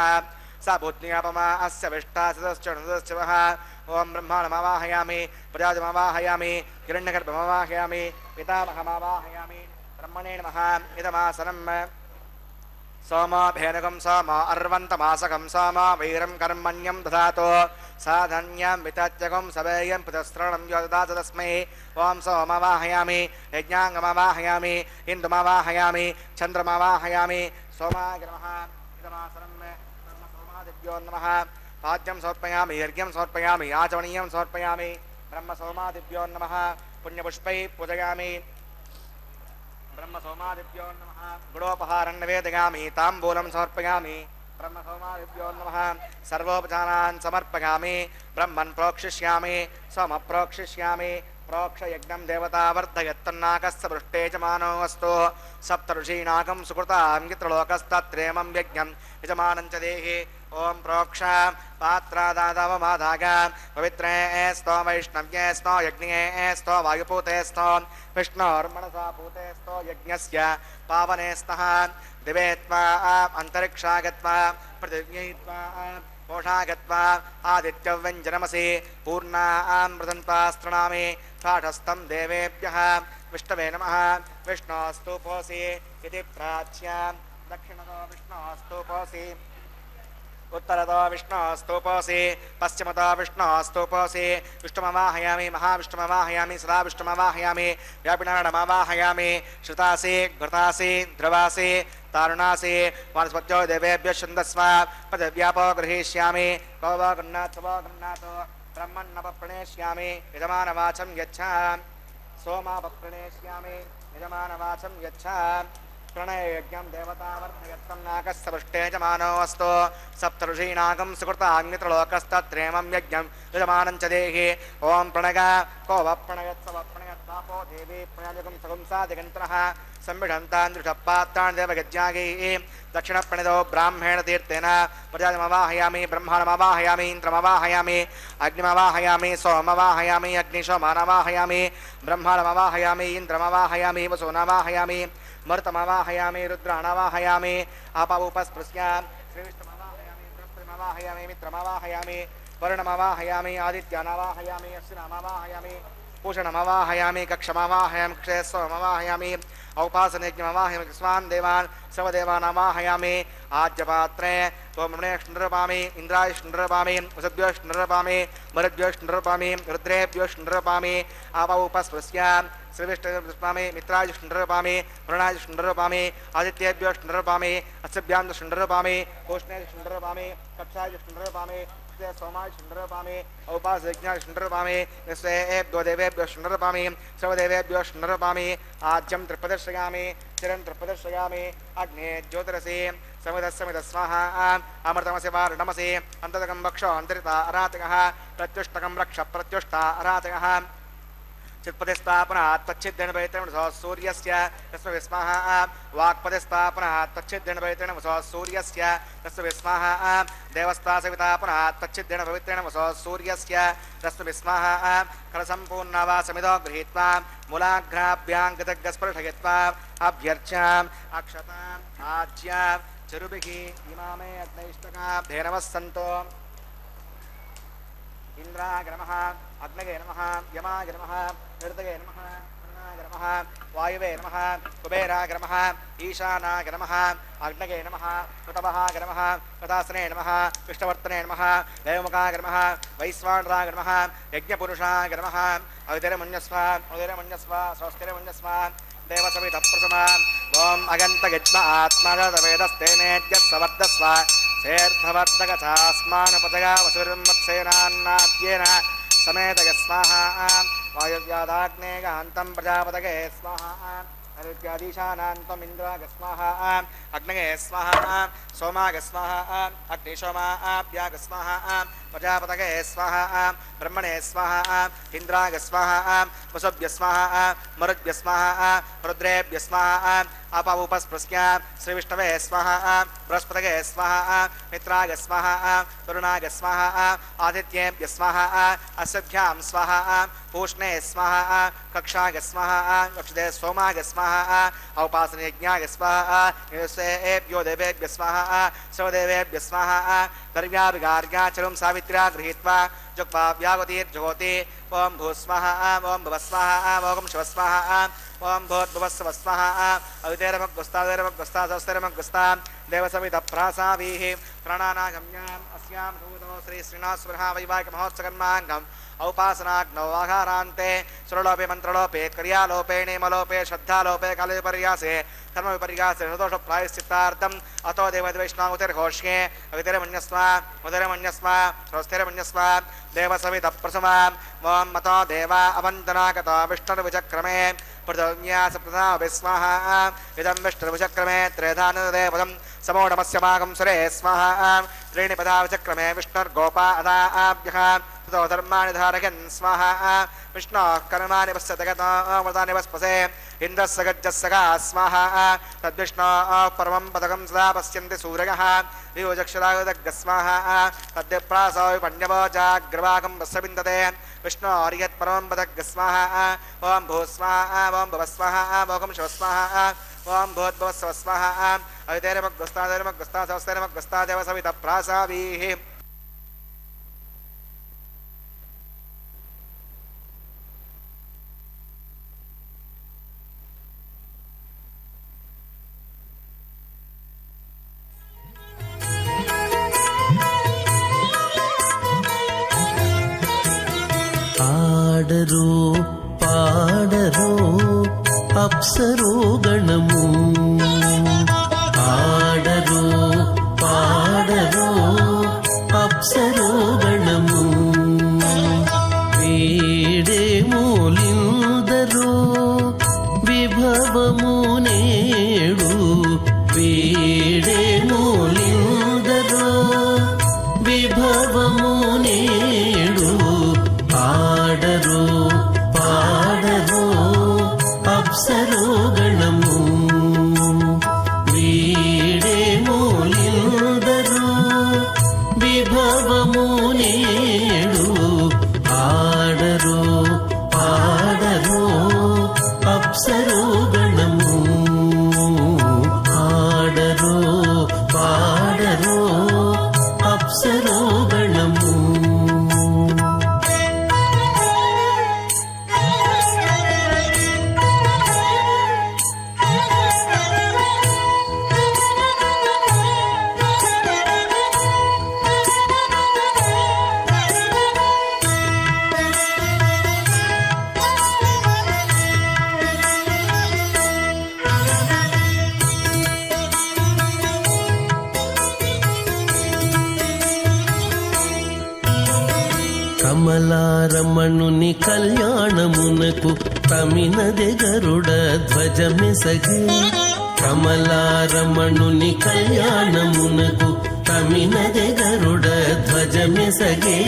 स बुद्ध्यापमा अस्य विष्टासदश्चुवः ॐ ब्रह्माणमावाहयामि प्रजाजमावाहयामि हिरण्यगर्भमावाहयामि पितामहमावाहयामि ब्रह्मणे नमः इदमासनं सोमा भेनुकं सोमा अर्वन्तमासकं सोमा वीरं कर्मण्यं दधातु साधन्यं वितत्यकं सवेयं पितस्त्रणं यो ददातु तस्मै ॐ सोमवाहयामि यज्ञाङ्गमवाहयामि इन्दुमवाहयामि चन्द्रमवाहयामि सोमाय नमः इदमासनं ब्रह्मसोमादिभ्यो नमः पाद्यं समर्पयामि यज्ञं समर्पयामि आचमनीयं समर्पयामि ब्रह्मसोमादिभ्यो नमः पुण्यपुष्पैः पूजयामि ब्रह्मसोमादिभ्यो नमः गुडोपहारं निवेदयामि ताम्बूलं समर्पयामि ब्रह्मसोमादिभ्यो नमः सर्वोपचारान् समर्पयामि ब्रह्मन् प्रोक्षिष्यामि समप्रोक्षिष्यामि प्रोक्षयज्ञं देवता वर्धयत्तन्नाकस्य पृष्ठे च मानो अस्तु सप्तऋषीणाकं सुकृतां यत्रलोकस्तत्रेमं यज्ञं यजमानं च देहि ॐ प्रोक्ष पात्रादादवमादाग पवित्रे स्तो वैष्णव्ये स्तो यज्ञे स्तो वायुपूते स्तो विष्णोर्मनसा पूते स्तो यज्ञस्य पावने स्तः दिवे त्वा अन्तरिक्षा गत्वा पृथिव्यै त्वा कोषा गत्वा आदित्यव्यञ्जनमसि पूर्णामृतन्त्वा स्तृणामि पाठस्थं देवेभ्यः विष्णवे नमः विष्णोस्तुपोऽसि इति प्राच्य दक्षिणतो विष्णोस्तुपोऽसि उत्तरतो विष्णोस्तुपोऽसि पश्चिमतो विष्णोस्तुपोऽसि विष्णुमवाहयामि महाविष्णुमवाहयामि सदा विष्णुमवाहयामि व्यापिनाडमवाहयामि श्रुतासि घृतासि ध्रुवासि तारुणासि वनस्पत्यो देवेभ्यः छन्दस्व पदव्यापो गृहीष्यामि को वा गृह्णात् वो गृह्णातु ब्रह्मन्नवप्रणेष्यामि यजमानवाचं यच्छ सोमापप्रणेष्यामि यजमानवाचं यच्छ प्रणययज्ञं देवतावर्धयत्तं नाकस्य पृष्ठे च मानो अस्तु सप्तऋषीणाकं सुकृतान्यत्रलोकस्तत्रेमं यज्ञं यजमानं च देहि ॐ प्रणग को वप्रणयत्सवप्रणयत्तापो देवी प्रणयजगं सगुंसादिगन्तरः संविढन्तान् दृढपात्रान् देवगज्ञागैः दक्षिणप्रणितो ब्राह्मेण तीर्थेन प्रजामवाहयामि ब्रह्माणमवाहयामि इन्द्रमवाहयामि अग्निमवाहयामि सोमवाहयामि अग्निशोमानवाहयामि ब्रह्माणमवाहयामि इन्द्रमवाहयामि वसुनवाहयामि मर्तमवाहयामि रुद्राणवाहयामि आपौपस्पृश्य श्रीविष्णुमवाहयामि बृहस्पतिमवाहयामि मित्रमवाहयामि वरुणमवाहयामि आदित्यानवाहयामि अश्विनमवाहयामि पूषणमवाहयामि कक्षमवाहयामि क्षेस्वमवाहयामि औपासनयज्ञमवाहयामि स्वान् देवान् सर्वदेवानवाहयामि आज्यपात्रे त्वमृणेष्णृपामि इन्द्रायष्णृपामि वसुभ्योष्णृपामि मरुद्भ्योष्णृपामि रुद्रेभ्योष्णृपामि आपौपस्पृश्य श्रीविष्णुपामि मित्रायुष्णृपामि वरुणायुष्णृपामि आदित्येभ्योष्णृपामि अस्यभ्यां पूष्णेष्णृपामि कक्षायुष्णृपामि सोमायुष्णृपामि औपासयज्ञायुष्णृपामि स्वेभ्यो देवेभ्यो शुण्डृपामि सर्वदेवेभ्यो शुण्डृपामि आज्यं त्रिप्रदर्शयामि चिरं त्रिप्रदर्शयामि अग्ने ज्योतिरसि समिदस्समिद स्वाहा अमृतमसि वारुणमसि अन्ततकं वक्षो अन्तरिता अरातकः प्रत्युष्टकं रक्ष प्रत्युष्टा अरातकः चित्पतिस्थापनः तच्छिद्देन भवित्रेण सूर्यस्य तस्य विस्मः वाक्पतिस्थापनः तच्छिद्देन भवित्रेण सूर्यस्य तस्य विस्मः देवस्तासवितापनः तच्छिद्देन भवित्रेण सूर्यस्य तस्य विस्मः खलसम्पूर्णा वा समितो गृहीत्वा मूलाघ्राभ्यां कृतज्ञस्पर्शयित्वा अभ्यर्च्याम् अक्षताम् आज्य चरुभिः इमामे अग्नैष्टकाभ्ये नमः सन्तो इंद्राय नमः अग्नये नमः यमाय नमः हृदये नमः वरुणाय नमः वायुवे नमः कुबेराय नमः ईशानाय नमः अग्नये नमः कृतवहाय नमः कृतासने नमः विष्णुवर्तने नमः देवमुखाय नमः वैश्वानराय नमः यज्ञपुरुषाय नमः अवितिरमन्यस्व स्वस्तिरमन्यस्व देवसवितः प्रसमा ओम अगन्तयज्ञ आत्मजतवेदस्तेनेद्यः सवर्धस्व సేర్ధవర్ధగచాస్మానపజగా వసుర్మత్సేనాన్నాద్యేన సమేతగ స్వాహా వాయువ్యాదాగ్నేగాంతం ప్రజాపతగే స్వాహా నైవేద్యాదీశానాంతమింద్రాగ స్వాహా అగ్నగే స్వాహా సోమాగ స్వాహా అగ్నిశోమాభ్యాగ స్వాహా ప్రజాపతగే స్వాహా బ్రహ్మణే స్వాహా ఇంద్రాగ స్వాహా వసుభ్య స్వాహా మరుద్భ్య స్వాహా రుద్రేభ్య స్వాహా అపవుపస్పృశ్య శ్రీవిష్ణవే స్వాహా బృహస్పతగే స్వాహా మిత్రాగ స్వాహా వరుణాగ స్వాహా ఆదిత్యేభ్య స్వాహా అశ్వభ్యాం స్వాహా పూష్ణే స్వాహా కక్షాగ స్వాహా కక్షదే సోమాగ స్వాహా ఔపాసనయజ్ఞాగ స్వాహా ఏభ్యో దేవేభ్య స్వాహా సర్వదేవేభ్య స్వాహా దర్వ్యాభిగార్యాచలం సావిత్ర్యా గృహీత్వా జగ్వా వ్యాగతిర్జగోతి ఓం భూస్వాహ ఓం భువస్వాహ ఓం శివస్వాహ ఓం భూద్భువస్వస్వాహ అవితేరమగ్గుస్తాదేరమగ్గుస్తాదస్తేరమగ్గుస్తా దేవసవిత ప్రాసావీః ప్రాణానాగమ్యాం అస్యాం సూదో శ్రీ శ్రీనివాస వైవాహిక మహోత్సకర్మాంగం ఔపాసనాగ్నౌ ఆహారాంతే సురలోపే మంత్రలోపే క్రియాలోపే నియమలోపే శ్రద్ధాలోపే కాలవిపర్యాసే కర్మవిపర్యాసే సదోష ప్రాయశ్చిత్తార్థం అతో దేవద్వైష్ణాముతిర్ఘోష్యే అవితేరమన్యస్వ ముదిరమన్యస్వ స్వస్థిరమన్యస్వ దేవసవిత ప్రసమాం ఓం మతో దేవా అవందనాగత విష్ణుర్విచక్రమే పృథవ్యాస ప్రథామపి స్వాహా ఇదం విష్ణుర్విచక్రమే త్రేధానదేవదం సమోఢమస్య భాగం సురే స్వాహా త్రీణి పదా విచక్రమే విష్ణుర్గోపా అదాభ్యః ततो धर्माणि धारयन् स्वाहा विष्णोः कर्माणि पश्यतगतानि वस्पसे इन्द्रस्य गज्जस्सगा स्वाहा तद्विष्णोः परमं पदकं सदा पश्यन्ति सूरयः वियोजक्षरायुदग्ग स्वाहा तद्विप्रासो विपण्यवोजाग्रवाकं वस्य विन्दते विष्णोर्यत् परमं पदग्ग स्वाहा ॐ भूस्वाहा ॐ भुवस्वाहा ॐ शिवस्वाहा ॐ भूद्भुवस्वस्वाहा अवितेरमग्गस्तादेरमग्गस्तादेव सवितः प्रासावीः ఆడరో పాడరో అప్సరో గణము ఆడరో పాడరో అప్సరో గణము వేడే మూలిందరో విభవము నేడు వేడే మూలిందరో విభవము నేడు ఆడరో పాడరో అప్సరో గణము వీడే మూలిందరో విభవము నేడు ఆడరో పాడరో అప్సరో గణము ఆడరో పాడరో అప్సరో గణము కమలారమణుని కళ్యాణమునకు తమినదె గరుడ ధ్వజమెసగే కమలారమణుని కళ్యాణమునకు తమినదె గరుడ ధ్వజమెసగే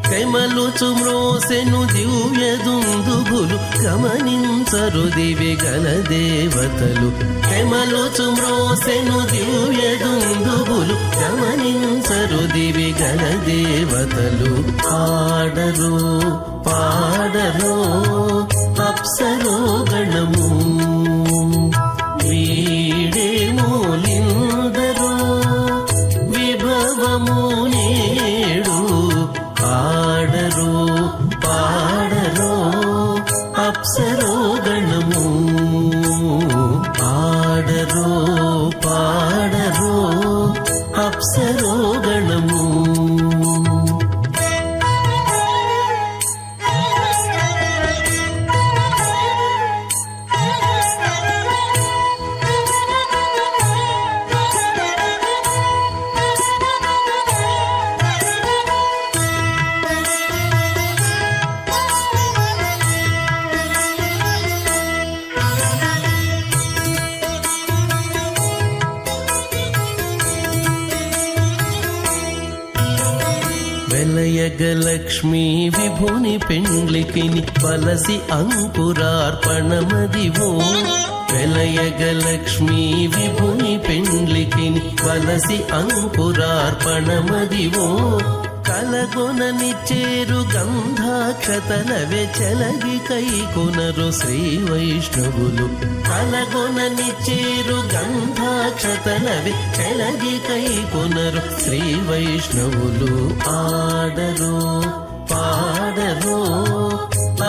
తెమలుచు మ్రోసెను దివ్య దుందుబులు గమనించరు దివి గల దేవతలు తెమలుచు మ్రోసెను దివ్య దుందుబులు గమనించరు దివి గల దేవతలు ఆడరో పాడరో అప్సరో గణము వీడే మూలిందరో విభవము నేడు ఆడరో పాడరో అప్సరో గణము ఆడరో పాడరో అప్సరో గణము వెలయగలక్ష్మీ విభుని పెండ్లికిని వలసి అంకురార్పణమదివో. వెలయగలక్ష్మీ విభుని పెండ్లికిని వలసి అంకురార్పణమదివో. కలగొనని చేరు గంధాక్షతల వెచలగి కైకొనరు శ్రీ వైష్ణవులు. కలగొనని చేరు గంధాక్షతల వెచలగి కైకొనరు శ్రీ వైష్ణవులు. ఆడరో పాడరో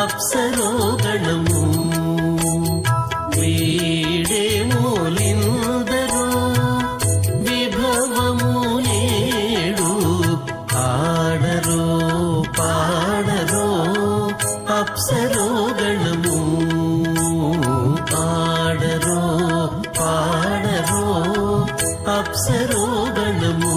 అప్సరో గణము వీడేమూలిందరో విభవము నేడు. ఆడరో పాడరో అప్సరో గణము ఆడరో పాడరో అప్సరో గణము.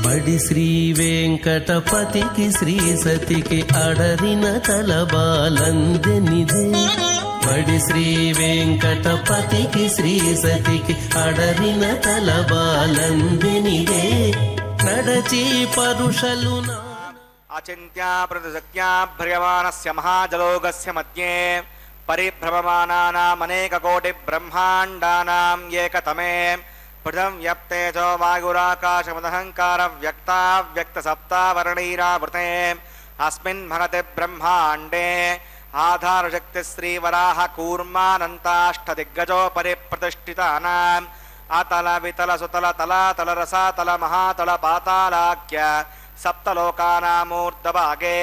బడి శ్రీ వెంకటపతికి శ్రీ సతికి అడరిన తలబాలందెనిదే. బడి శ్రీ వెంకటపతికి శ్రీ సతికి అడరిన తలబాలందెనిదే. నడచి పరుషలు అచింత్యా ప్రతిశక్త్యాభ్రియమానస్య మహాజలోగస్య మధ్యే పరిభ్రమమానానామనేకకోటి బ్రహ్మాండానాం ఏకతమే. పృథం వ్యప్తేజో వాయురాకాశముదహంకార వ్యక్తావ్యక్త సప్తావరణైరావృతే. అస్మిన్ మహతి బ్రహ్మాండే ఆధారశక్తి శ్రీవరాహ కూర్మానంతాష్టదిగ్గజోపరి ప్రతిష్ఠితానాం అతల వితల సుతల తలాతల రసాతల మహాతల పాతాళాఖ్య సప్తలోకానామూర్ధభాగే.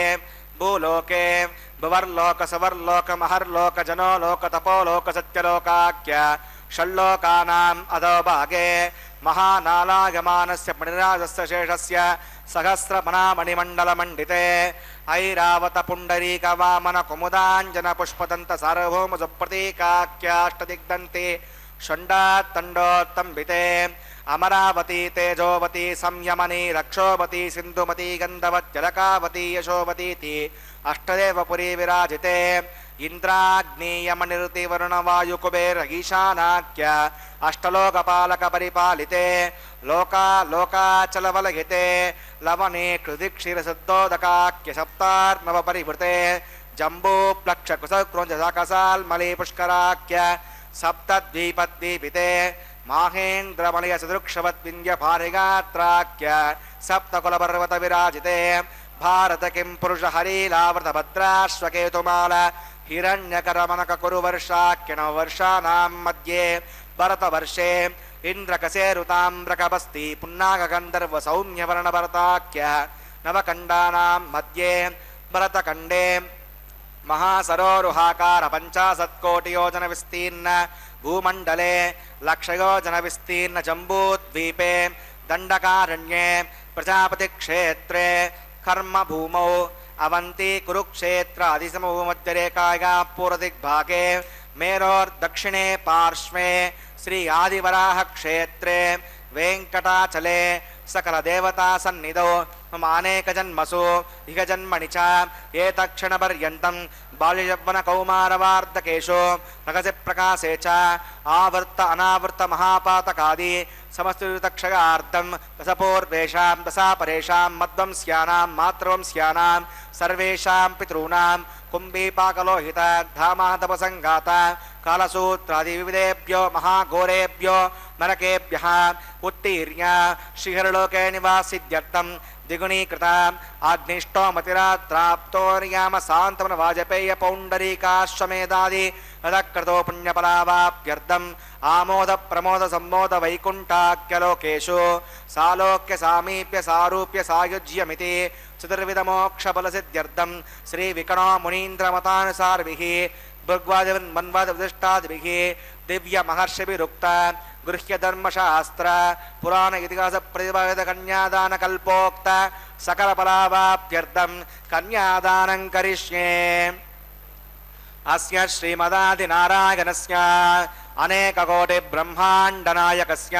భూలోకే భువర్లోక సువర్లోక మహర్లోక జనోలోక తపోలోక సత్యలోకాఖ్య షల్లోకానాం అధోభాగే. మహానాలాయమానస్య మణిరాజస్య శేషస్య సహస్రమణామణిమండలమండితే. ఐరావత పుండరీక వామన కుముదాంజన పుష్పదంత సార్వభౌమ సుప్రతీకాఖ్యాష్టదిగ్దంతి షండాత్తండోత్తంబితే. అమరావతి తేజోవతి సంయమని రక్షోవతి సింధుమతి గంధవత్యలకావతి యశోవతీతి అష్టదేవపురీ విరాజితే. ఇంద్రాగ్నేయమనిరుతి వరుణవాయు కుబేర ఈశానాఖ్య అష్టలోకపాలక పరిపాలితే. లోకా లోకాచలవలహితే లవనే కృతి క్షీరశుద్ధోదకాఖ్య సప్తార్ణవ పరివృతే. జంబూ ప్లక్ష కుశక్రోంజకసాల్మలీ పుష్కరాఖ్య సప్తద్వీపద్వీపితే. మాహేంద్రమలయ సదృక్షవద్వింధ్య భారిగాత్రాఖ్య సప్తకులపర్వత విరాజితే. భారత కిం పురుష హరీలావృత భద్రాశ్వకేతుమాల హిరణ్యకరమనక కురు వర్షాఖ్య నవవర్షానాం మధ్యే భరతవర్షే. ఇంద్రకసేరుతామ్రకబస్తి పున్నాగంధర్వ సౌమ్యవర్ణ భరతాఖ్య నవకండానాం మధ్యే భరతఖండే. మహాసరోరుహాకార 50 యోజన విస్తీర్ణ భూమండలే లక్షయోజన విస్తీర్ణ జంబూద్వీపే దండకారణ్యే ప్రజాపతి క్షేత్రే కర్మభూమౌ అవంతి కురుక్షేత్ర అధిసమభూమధ్యరేఖాయా పూర్వదిగ్భాగే. మేరోర్దక్షిణే పార్శ్వే శ్రీ ఆదివరాహ క్షేత్రే వెంకటాచలే సకల దేవతా సన్నిధౌ మమ అనేక జన్మసు ఇహ జన్మని చ ఏతక్షణ పర్యంతం బాల్యయవ్వన కౌమారవార్ధకేషు ప్రగతి ప్రకాశే చ ఆవర్త అనావర్త మహాపాతకాది సమస్తయుతక్షగార్థం దశపూర్వేషాం దశాపరేషాం మద్వంస్యానాం మాతృవంస్యానాం సర్వేషాం పితॄణాం కుంభీపాకలోహిత ధామాతపసంగాత కాలసూత్రాది వివిధేభ్యో మహాఘోరేభ్యో నరకేభ్యః ఉత్తీర్య శ్రీహరిలోకే నివాసిద్యర్థం ద్విగుణీకృత అగ్నిష్టోమతిరాత్రాప్తోర్యామ శాంతమన వాజపేయ పౌండరీకాశ్వమేధాది రథక్రతో పుణ్యఫలావాప్యర్థం ఆమోద ప్రమోద సంమోద వైకుంఠాఖ్యలోకేషు సాలోక్య సామీప్య సారూప్య సాయుజ్యమితి చతుర్విధ మోక్ష ఫలసిద్ధ్యర్థం శ్రీ వికణో మునీంద్రమతానుసారిభిః భృగ్వాదిమన్వాదిష్టాదిభిః దివ్య మహర్షిభిరుక్త గృహ్య ధర్మశాస్త్ర పురాణ ఇతిహాస ప్రతిపాదిత కన్యాదాన కల్పోక్త सकलफलावाप्त्यर्थं कन्यादानं करिष्ये। अस्य श्रीमदादिनारायणस्य अनेककोटिब्रह्माण्डनायकस्य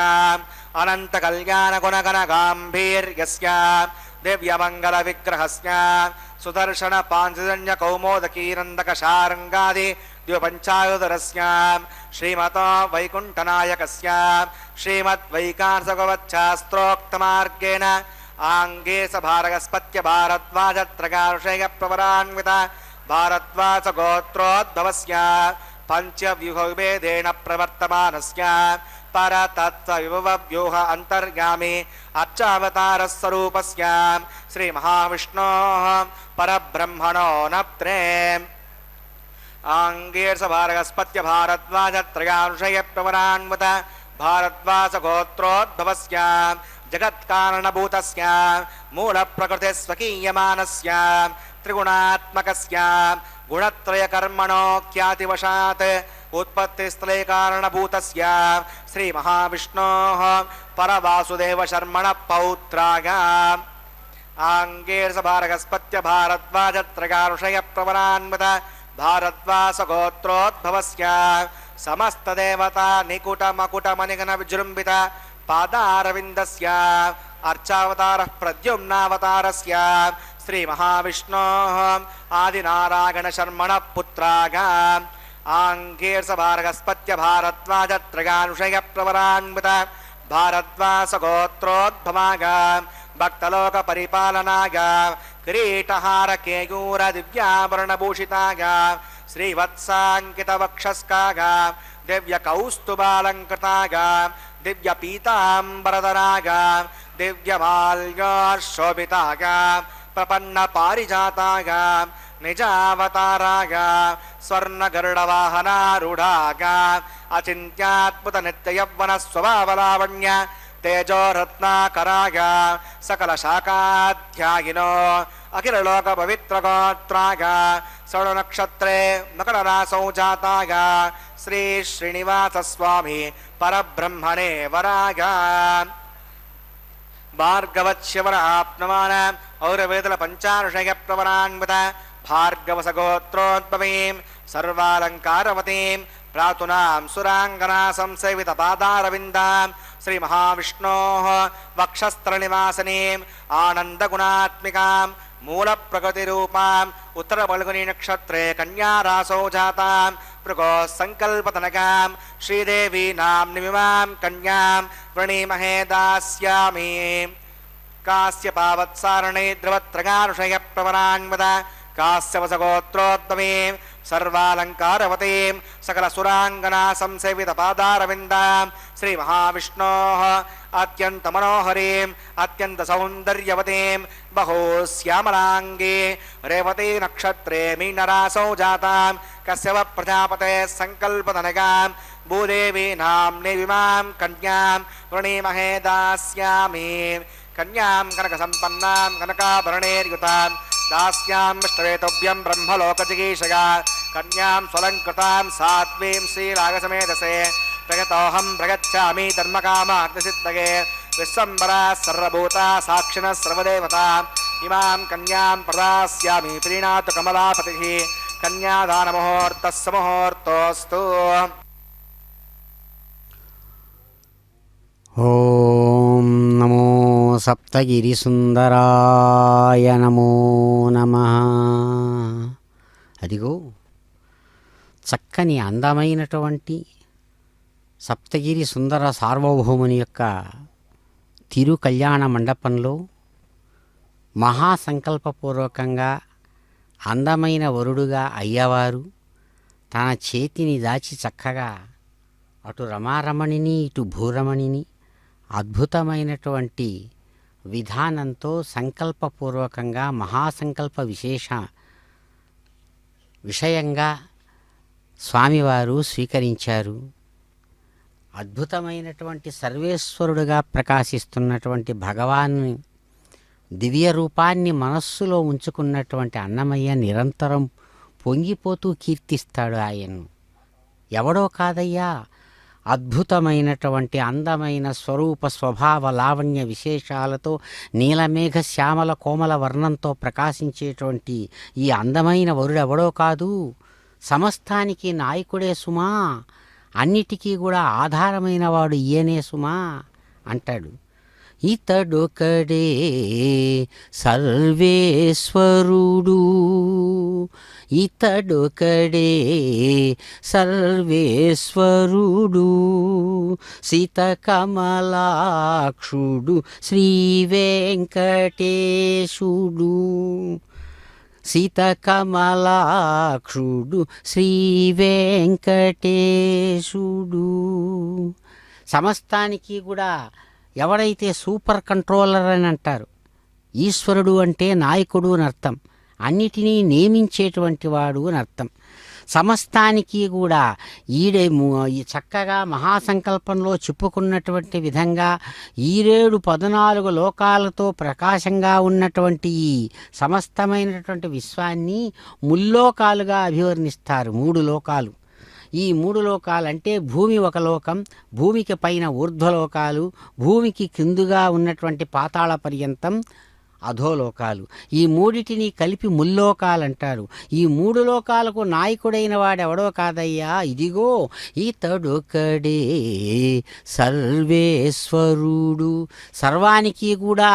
अनन्तकल्याणगुणगणगाम्भीर्यस्य दिव्यमङ्गलविग्रहस्य सुदर्शनपाञ्चजन्यकौमोदकीनन्दकशारङ्गादि द्विपञ्चायुधरस्य श्रीमतो वैकुण्ठनायकस्य श्रीमद्वैकार्षगवच्छास्त्रोक्तमार्गेण आङ्गे स भारगस्पत्य भारद्वाजत्रगारुषेयप्रवरान्वित भारद्वाजगोत्रोद्भवस्य पञ्चव्यूहविभेदेन प्रवर्तमानस्य परतत्त्वविभवव्यूह अन्तर्गामी अर्चावतारस्वरूपस्य श्रीमहाविष्णोः परब्रह्मणो नप्त्रे आङ्गीर्ष भारगस्पत्य भारद्वाजत्रयानुषयप्रवरान्वित भारद्वाजगोत्रोद्भवस्य जगत्कारणभूतस्य मूलप्रकृतिस्वकीयमानस्य त्रिगुणात्मकस्य गुणत्रयकर्मणो ख्यातिवशात् उत्पत्तिस्थले कारणभूतस्य श्रीमहाविष्णोः परवासुदेवशर्मणः पौत्राय आङ्गीर्ष भारगस्पत्य भारद्वाजत्रयानुषयप्रवरान्वित भारद्वासगोत्रोद्भवस्य समस्तदेवता निकुटमकुटमनिगन विजृम्भित पादारविन्दस्य अर्चावतारः प्रद्युम्नावतारस्य श्रीमहाविष्णोः आदिनारायणशर्मणः पुत्राय आङ्गीर्ष भारगस्पत्य भारद्वाजत्रयानुषयप्रवरान्वित भारद्वासगोत्रोद्भवाय भक्तलोकपरिपालनाय किरीटहारकेयूरदिव्याभरणभूषिताय श्रीवत्साङ्कितवक्षस्काय दिव्यकौस्तुभालङ्कृताय दिव्यपीताम्बरधराय दिव्यमाल्यशोभिताय प्रपन्नपारिजाताय निजावताराय स्वर्णगरुडवाहनारूढाय अचिन्त्याद्भुतनित्ययौवनस्वभावलावण्य तेजोरत्नाकराय सकलशाखाध्यायिनो अखिललोकपवित्रगोत्राय षड्नक्षत्रे मकररासौ जाताय श्रीश्रीनिवासस्वामी परब्रह्मणे वराय भार्गवच्छिवराप्नवान औरवेदलपञ्चानुषयप्रवरान्वित भार्गवसगोत्रोद्भवीं सर्वालङ्कारवतीं प्रातुनां सुराङ्गना संसेवितपादारविन्दां श्रीमहाविष्णोः वक्षस्त्रनिवासिनीम् आनन्दगुणात्मिकां मूलप्रकृतिरूपाम् उत्तरफल्गुनीनक्षत्रे कन्यारासौ जातां भृगोः सङ्कल्पतनकां श्रीदेवी नाम्निमिमां कन्यां वृणीमहे दास्यामि कास्यपावत्सारणे द्रवत्रगानुषयप्रवरान्वित कास्यवसगोत्रोद्भवीं सर्वालङ्कारवतीं सकलसुराङ्गना संसेवितपादारविन्दां श्रीमहाविष्णोः अत्यन्तमनोहरीम् अत्यन्तसौन्दर्यवतीं बहूश्यामलाङ्गी रेवती नक्षत्रे मीनरासौ जातां कश्यप प्रजापतेः सङ्कल्पतनकां भूदेवी नाम्नीमिमां कन्यां वृणीमहे दास्यामि कन्यां कनकसम्पन्नां कनकाभरणैर्युतां दास्यामिष्टवेतुभ्यं ब्रह्मलोकजिगीषया कन्यां स्वलङ्कृतां सात्वीं श्रीरागसमेधसे प्रगतोऽहं प्रगच्छामि धर्मकामाग्निसिद्धये विश्वम्बराः सर्वभूता साक्षिणः सर्वदेवता इमां कन्यां प्रदास्यामि प्रीणातु कमलापतिः कन्यादानमुहूर्तः मुहूर्तोऽस्तु। ఓం నమో సప్తగిరిసుందరాయ నమో నమః. అదిగో చక్కని అందమైనటువంటి సప్తగిరి సుందర సార్వభౌముని యొక్క తిరు కళ్యాణ మండపంలో మహాసంకల్పపూర్వకంగా అందమైన వరుడుగా అయ్యవారు తన చేతిని దాచి చక్కగా అటు రమారమణిని ఇటు భూరమణిని అద్భుతమైనటువంటి విధానంతో సంకల్పపూర్వకంగా మహాసంకల్ప విషయంగా స్వామివారు స్వీకరించారు. అద్భుతమైనటువంటి సర్వేశ్వరుడుగా ప్రకాశిస్తున్నటువంటి భగవాను దివ్య రూపాన్ని మనస్సులో ఉంచుకున్నటువంటి అన్నమయ్య నిరంతరం పొంగిపోతూ కీర్తిస్తాడు ఆయన్ను. ఎవడో కాదయ్యా, అద్భుతమైనటువంటి అందమైన స్వరూప స్వభావ లావణ్య విశేషాలతో నీలమేఘ శ్యామల కోమల వర్ణంతో ప్రకాశించేటువంటి ఈ అందమైన వరుడెవడో కాదు, సమస్తానికి నాయకుడే సుమా, అన్నిటికీ కూడా ఆధారమైన వాడు ఈయనే సుమా అంటాడు. ఇతడొకడే సర్వేశ్వరుడు, ఇతడొకడే సర్వేశ్వరుడు, సీతకమలాక్షుడు శ్రీ వెంకటేశుడు, సీతకమలాక్షుడు శ్రీ వెంకటేశుడు. సమస్తానికి కూడా ఎవడైతే సూపర్ కంట్రోలర్ అని అంటారు, ఈశ్వరుడు అంటే నాయకుడు అని అర్థం, అన్నిటినీ నియమించేటువంటి వాడు అని అర్థం. సమస్తానికి కూడా ఈ చక్కగా మహాసంకల్పంలో చెప్పుకున్నటువంటి విధంగా 14 లోకాలతో ప్రకాశంగా ఉన్నటువంటి ఈ సమస్తమైనటువంటి విశ్వాన్ని ముల్లోకాలుగా అభివర్ణిస్తారు. 3 లోకాలు. ఈ 3 లోకాలంటే భూమి ఒక లోకం, భూమికి పైన ఊర్ధ్వలోకాలు, భూమికి కిందుగా ఉన్నటువంటి పాతాళ పర్యంతం అధోలోకాలు. ఈ మూడిటిని కలిపి ముల్లోకాలంటారు. ఈ 3 లోకాలకు నాయకుడైన వాడెవడో కాదయ్యా, ఇదిగో ఇతడొకడే సర్వేశ్వరుడు, సర్వానికి కూడా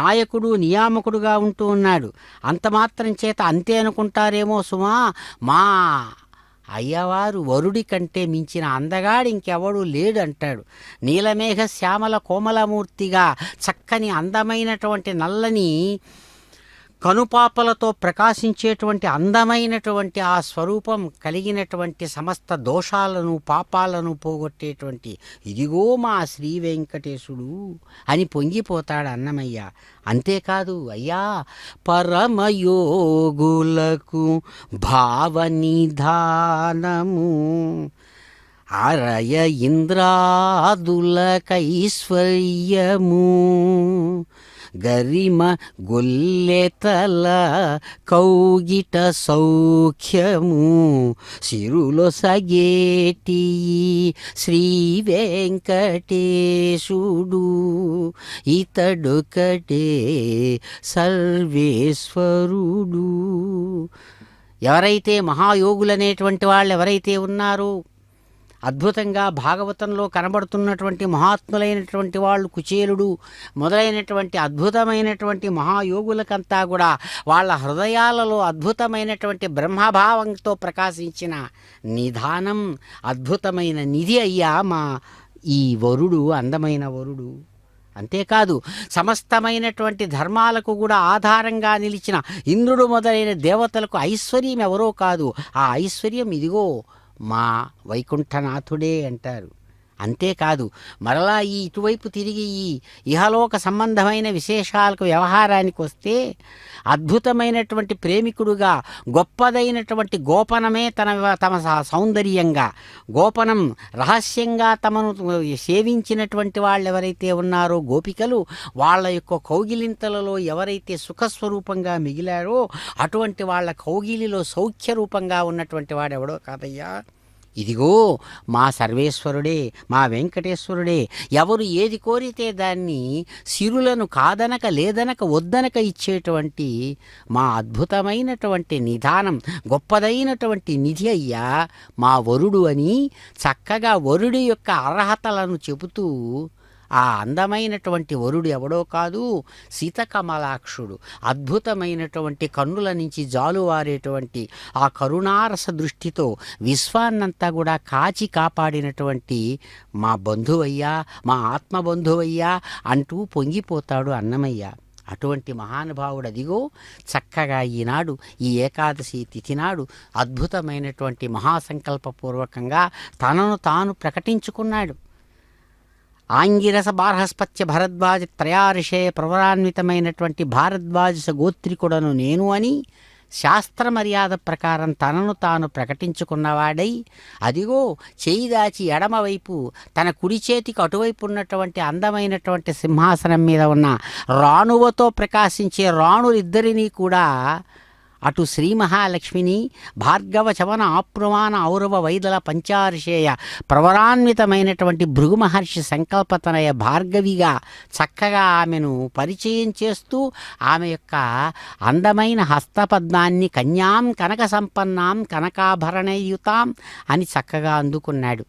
నాయకుడు నియామకుడుగా ఉంటూ ఉన్నాడు. అంత మాత్రం చేత అంతే అనుకుంటారేమో సుమా, మా అయ్యవారు వరుడి కంటే మించిన అందగాడు ఇంకెవడూ లేడు అంటాడు. నీలమేఘ శ్యామల కోమలమూర్తిగా చక్కని అందమైనటువంటి నల్లని కనుపాపలతో ప్రకాశించేటువంటి అందమైనటువంటి ఆ స్వరూపం కలిగినటువంటి సమస్త దోషాలను పాపాలను పోగొట్టేటువంటి ఇదిగో మా శ్రీ వెంకటేశుడు అని పొంగిపోతాడు అన్నమయ్య. అంతేకాదు అయ్యా, పరమయోగులకు భావనిధానము, అరయ ఇంద్రాదులకైశ్వర్యము, గరిమ గొల్లెతల కౌగిట సౌఖ్యము, సిరులో సగేటి శ్రీ వెంకటేశుడు, ఇతడొకటే సర్వేశ్వరుడు. ఎవరైతే మహాయోగులనేటువంటి వాళ్ళు ఎవరైతే ఉన్నారో, అద్భుతంగా భాగవతంలో కనబడుతున్నటువంటి మహాత్ములైనటువంటి వాళ్ళు, కుచేలుడు మొదలైనటువంటి అద్భుతమైనటువంటి మహాయోగులకంతా కూడా వాళ్ళ హృదయాలలో అద్భుతమైనటువంటి బ్రహ్మభావంతో ప్రకాశించిన నిధానం, అద్భుతమైన నిధి అయ్యా మా ఈ వరుడు, అందమైన వరుడు. అంతేకాదు సమస్తమైనటువంటి ధర్మాలకు కూడా ఆధారంగా నిలిచిన ఇంద్రుడు మొదలైన దేవతలకు ఐశ్వర్యం ఎవరో కాదు, ఆ ఐశ్వర్యం ఇదిగో మా వైకుంఠనాథుడే అంటారు. అంతేకాదు మరలా ఈ ఇటువైపు తిరిగి ఈ ఇహలోక సంబంధమైన విశేషాలకు వ్యవహారానికి వస్తే, అద్భుతమైనటువంటి ప్రేమికుడుగా గొప్పదైనటువంటి గోపనమే తమ సౌందర్యంగా, గోపనం రహస్యంగా తమను సేవించినటువంటి వాళ్ళు ఎవరైతే ఉన్నారో గోపికలు, వాళ్ళ యొక్క కౌగిలింతలలో ఎవరైతే సుఖస్వరూపంగా మిగిలారో అటువంటి వాళ్ళ కౌగిలిలో సౌఖ్యరూపంగా ఉన్నటువంటి వాడెవడో కాదయ్యా, ఇదిగో మా సర్వేశ్వరుడే, మా వెంకటేశ్వరుడే. ఎవరు ఏది కోరితే దాన్ని సిరులను కాదనక లేదనక వద్దనక ఇచ్చేటువంటి మా అద్భుతమైనటువంటి నిధానం, గొప్పదైనటువంటి నిధి అయ్యా మా వరుడు అని చక్కగా వరుడి యొక్క అర్హతలను చెబుతూ, ఆ అందమైనటువంటి వరుడు ఎవడో కాదు, సీతకమలాక్షుడు, అద్భుతమైనటువంటి కన్నుల నుంచి జాలువారేటువంటి ఆ కరుణారస దృష్టితో విశ్వాన్నంతా కూడా కాచి కాపాడినటువంటి మా బంధువయ్యా, మా ఆత్మబంధువయ్యా అంటూ పొంగిపోతాడు అన్నమయ్య. అటువంటి మహానుభావుడు అదిగో చక్కగా ఈనాడు ఈ ఏకాదశి తిథి నాడు అద్భుతమైనటువంటి మహాసంకల్పపూర్వకంగా తనను తాను ప్రకటించుకున్నాడు. ఆంగిరస బార్హస్పత్య భరద్వాజ త్రయారిషే ప్రవరాన్వితమైనటువంటి భారద్వాజ గోత్రికుడను నేను అని శాస్త్ర మర్యాద ప్రకారం తనను తాను ప్రకటించుకున్నవాడై, అదిగో చేయి దాచి ఎడమవైపు తన కుడి చేతికి అటువైపు ఉన్నటువంటి అందమైనటువంటి సింహాసనం మీద ఉన్న రాణువతో ప్రకాశించే రాణులిద్దరినీ కూడా అటు శ్రీ మహాలక్ష్మిని భార్గవ చవన ఆప్రుమాన ఔరవ వైదల పంచార్షేయ ప్రవరాన్వితమైనటువంటి భృగు మహర్షి సంకల్పతనయ భార్గవిగా చక్కగా ఆమెను పరిచయం చేస్తూ ఆమె యొక్క అందమైన హస్తపద్మాన్ని కన్యాం కనక సంపన్నాం కనకాభరణయుతాం అని చక్కగా అందుకున్నాడు.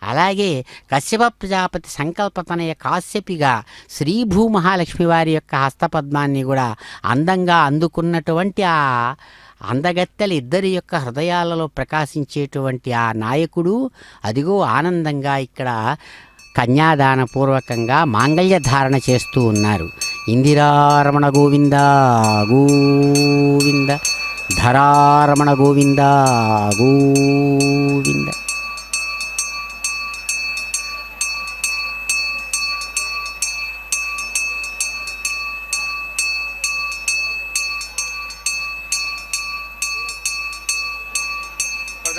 అలాగే కశ్యప ప్రజాపతి సంకల్పతనయ కాశ్యపిగా శ్రీభూ మహాలక్ష్మి వారి యొక్క హస్తపద్మాన్ని కూడా అందంగా అందుకున్నటువంటి ఆ అందగత్తెల ఇద్దరి యొక్క హృదయాలలో ప్రకాశించేటువంటి ఆ నాయకుడు అదిగో ఆనందంగా ఇక్కడ కన్యాదాన పూర్వకంగా మాంగళ్య ధారణ చేస్తూ ఉన్నారు. ఇందిరారమణ గోవింద గోవింద, ధరారమణ గోవింద గోవింద.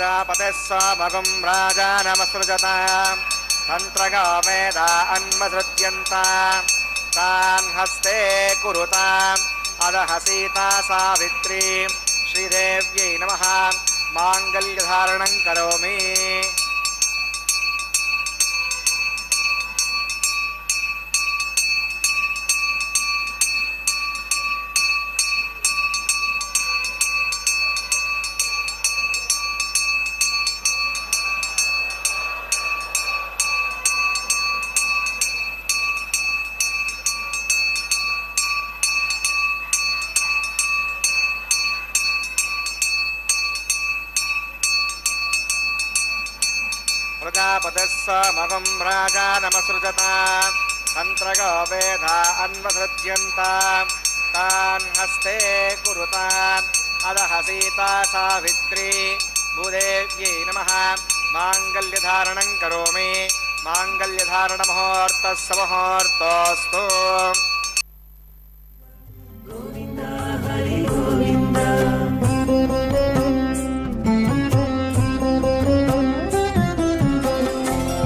ప్రజాపతే స్వామగం రాజానమసృజతాం తంత్రగామేధా అన్వసృజ్యంతాం తాన్ హస్తే కురుతాం అదహ సీతా సావిత్రీ శ్రీదేవ్యై నమః మాంగళ్యధారణం కరోమి. ప్రజాపతే స్వామగం రాజానమసృజతాం తంత్రగో వేదా అన్వసృజ్యంతాం తాన్ హస్తే కురుతాం అదహ సీతా సావిత్రీ భూదేవ్యై నమః మాంగళ్యధారణం కరోమి. మాంగళ్యధారణ ముహూర్తస్సు ముహూర్తోస్తు.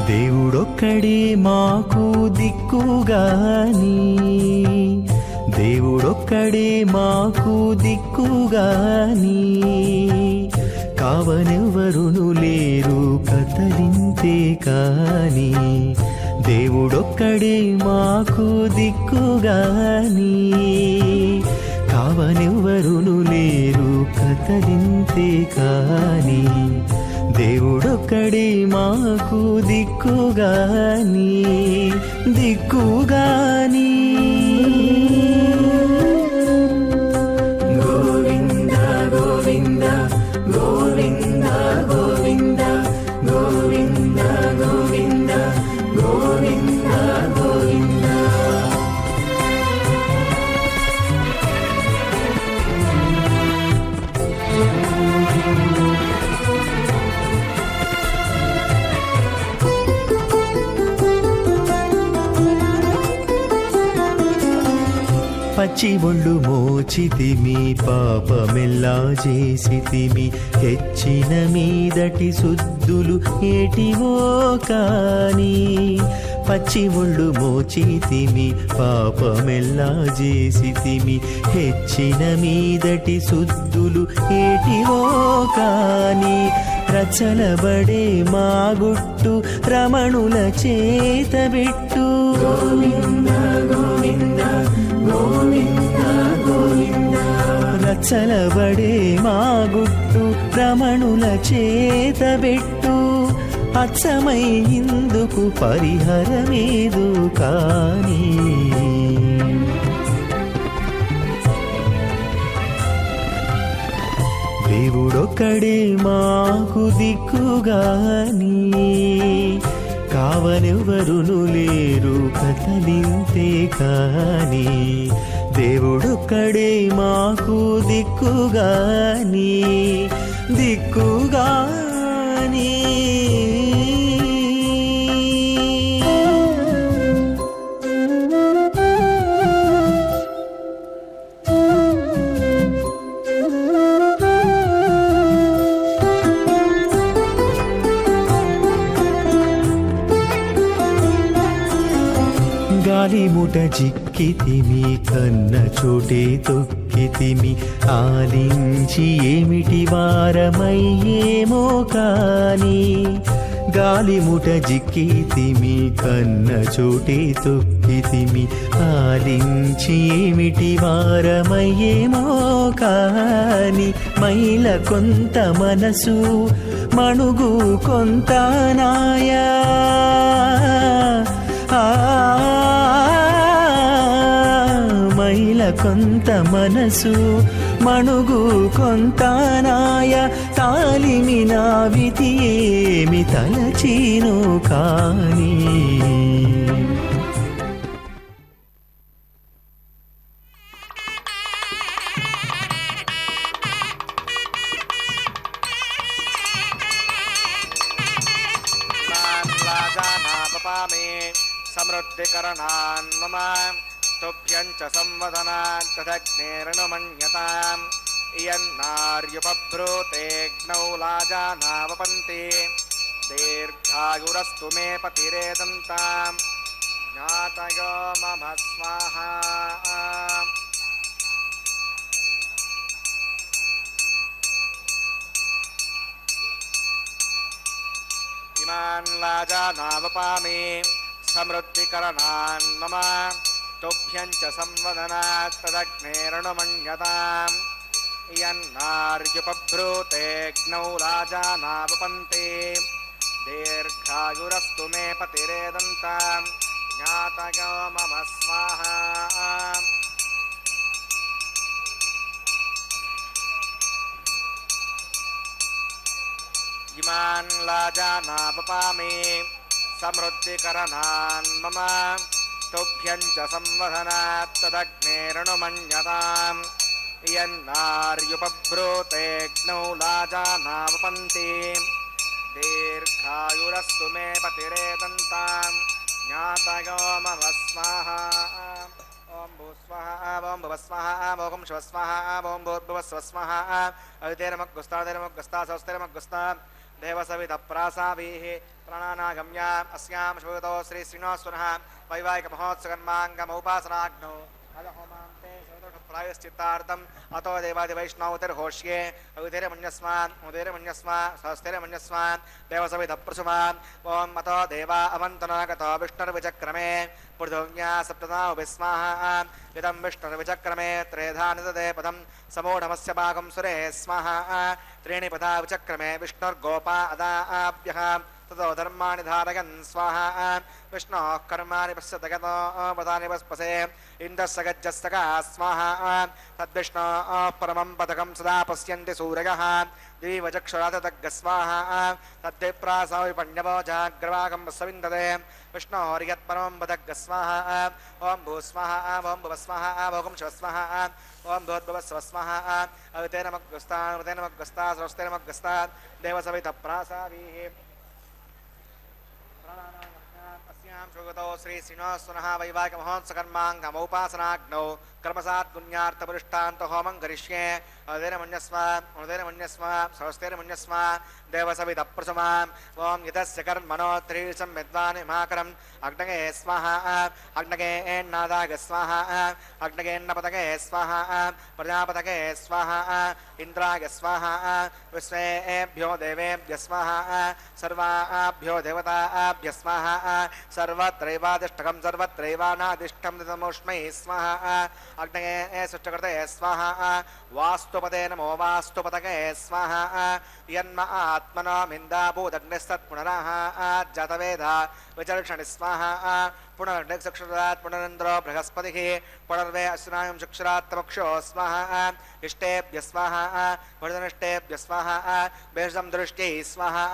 దేవుడొక్కడే మాకు దిక్కుగాని, దేవుడొక్కడే మాకు దిక్కుగాని, కావనెవ్వరును లేరు కతలింతే కాని. దేవుడొక్కడే మాకు దిక్కుగాని, కావనెవ్వరును లేరు కతలింతే కాని. దేవుడొక్కడే మాకు దిక్కుగాని, దిక్కుగాని. గోవింద గోవింద గోవింద గోవింద గోవింద గోవింద గోవింద గోవింద. పచ్చి ఒళ్ళు మోచితిమి పాపమెల్లా చేసితిమి, హెచ్చిన మీదటి శుద్ధులు ఏటివో కాని. పచ్చి ఒళ్ళు మోచితిమి పాపమెల్లా చేసితిమి, హెచ్చిన మీదటి శుద్ధులు ఏటివో కాని. రచలబడే మా గుట్టు రమణుల చేతబెట్టు. గోవింద గోవింద గోవింద గోవింద. రచలబడే మా గుట్టు రమణుల చేతబెట్టు. అచ్చమై ఇందుకు పరిహరమేదు కాని. దేవుడొక్కడే మాకు దిక్కుగాని, కావనెవ్వరును లేరు కతలింతే కాని. దేవుడొక్కడే మాకు దిక్కుగాని, దిక్కుగాని. గాలి గాలిముట జిక్కితిమి కన్న చోటే తొక్కితిమి ఆలించి ఏమిటి వారమయ్యేమో కాని గాలిముట జిక్కితిమి కన్న చోటే తొక్కితిమి ఆలించి ఏమిటి వారమయ్యేమో కాని మైల కొంత మనసు మణుగు కొంత నాయా మైల కొంత మనసు మణుగు కొంత నాయ తాలిమి నా విధి ఏమి తలచీను కాని సమృద్ధికరణాన్ మమ తుభ్యం చ సంవదనాన్ తదగ్నేరణమన్యతాం ఇయన్నార్యుపభ్రూతేగ్నౌ లాజానావపంతి దీర్ఘాయురస్తు మే పతిరేదంతాం జ్ఞాతయో మమ స్వాహా ఇమాన్ లాజానావపామి సమృద్ధికరణాన్ మమ తుభ్యం చ సంవదనాత్ తదగ్నేరణమన్యతాం ఇయన్నార్యుపభ్రూతేగ్నౌ లాజానావపంతి దీర్ఘాయురస్తు మే పతిరేదంతాం జ్ఞాతయో మమ స్వాహా ఇమాన్ లాజానావపామి సమృద్ధికరణాన్ మమ తుభ్యం చ సంవదనాత్ తదగ్నేరణమన్యతాం ఇయన్నార్యుపభ్రూతేగ్నౌ లాజానావపంతి దీర్ఘాయురస్తు మే పతిరేదంతాం జ్ఞాతయో మమ స్వాహా ఓం భూస్వాహ ఓం భువస్వాహ ఓం శివస్వాహ ఓం భూర్భువస్వస్వాహ అవితేరమగ్గుస్తాదేరమగ్గుస్తా సౌస్తేరమగ్గుస్తా దేవసవిత ప్రాసావీః ప్రాణానాగమ్య అస్యాం శుభతో శ్రీ శ్రీనివాసనః వైవాహిక మహోత్సవన్మాంగమౌపాసనాగ్నౌ అలహోమాంతే ప్రాయశ్చిత్తార్థం అతో దేవాది వైష్ణవతిర్హోష్యే అవిధేరమన్యస్మాన్ ఉదైరమన్యస్మాన్ సహస్తేరమన్యస్మాన్ దేవసవిత ప్రసుమాన్ ఓం అతో దేవా అవంతనాగతో విష్ణుర్విచక్రమే పృథువ్ఞా సప్తనాభిస్మాహ ఇదం విష్ణుర్విచక్రమే త్రేధా నిదదే పదం సమూఢమస్య భాగం సురే స్మః త్రీణి పదా విచక్రమే విష్ణుర్గోపా అదాభ్యః ततो धर्माणि धारयन् स्वाहा विष्णोः कर्माणि पश्यतगतो पदानि वस्पसे इन्द्रस्य गज्जस्तका स्वाहा तद्विष्णोः परमं पदकं सदा पश्यन्ति सूरयः दिवचक्षुराततग्ग स्वाहा तद्विप्रासो विपण्यवो जाग्रवाकं वस्विन्दते विष्णोर्यत्परमं पदग्ग स्वाहा ॐ भूस्वाहा ॐ भुवस्वाहा ॐ शिवस्वाहा ॐ भूर्भुवस्वस्वाहा अवितेनमग्गस्ता स्वस्तेनमग्गस्ता देवसवितप्रासावीः शुगतो श्री श्रीनिवासनः वैवाहिक महोत्सकर्माङ्गमौपासनाग्नौ कर्मसात् पुण्यार्थपरिष्ठान्त होमं करिष्ये उदयमन्यस्व सहस्तेरमन्यस्व देवसवितप्रसमा ओं यतस्य कर्मणो त्रिशं विद्वान् हिमाकरम् अग्नगे स्वाहा अग्नगे एन्नादाग स्वाहा अग्नगेन्नपतगे स्वाहा प्रजापतगे स्वाहा इन्द्राय स्वाहा विश्वेभ्यो देवेभ्य स्वाहा सर्वाभ्यो देवताभ्य स्वाहा सर्वत्रैवादिष्टकं सर्वत्रैवानादिष्टं तमोष्मै स्वाहा अग्नगे सुष्टकृते स्वाहा वास्तुपते नमो वास्तुपतगे स्वाहा यन्म आत्मनो मिन्दाभूदग्निस्तत्पुनरः जातवेद विचर्षणि स्वाहा पुनर्निक्षुरात् पुनरिन्द्रो बृहस्पतिः पुनर्वे अश्नायं चक्षुरात् तमक्षो स्वाहा इष्टेभ्य स्वाहा वर्धनिष्टेभ्य स्वाहा बेषं दृष्ट्यै स्वाहा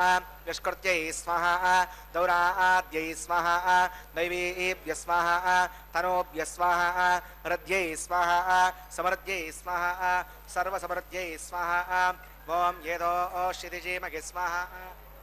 निष्कृत्यै स्वाहा दौराद्यै स्वाहा दैवीभ्य स्वाहा तनोभ्य स्वाहा हृद्यै स्वाहा समृद्ध्यै स्वाहा सर्वसमृद्ध्यै स्वाहा ओं येदो क्षितिजीमहि स्वाहा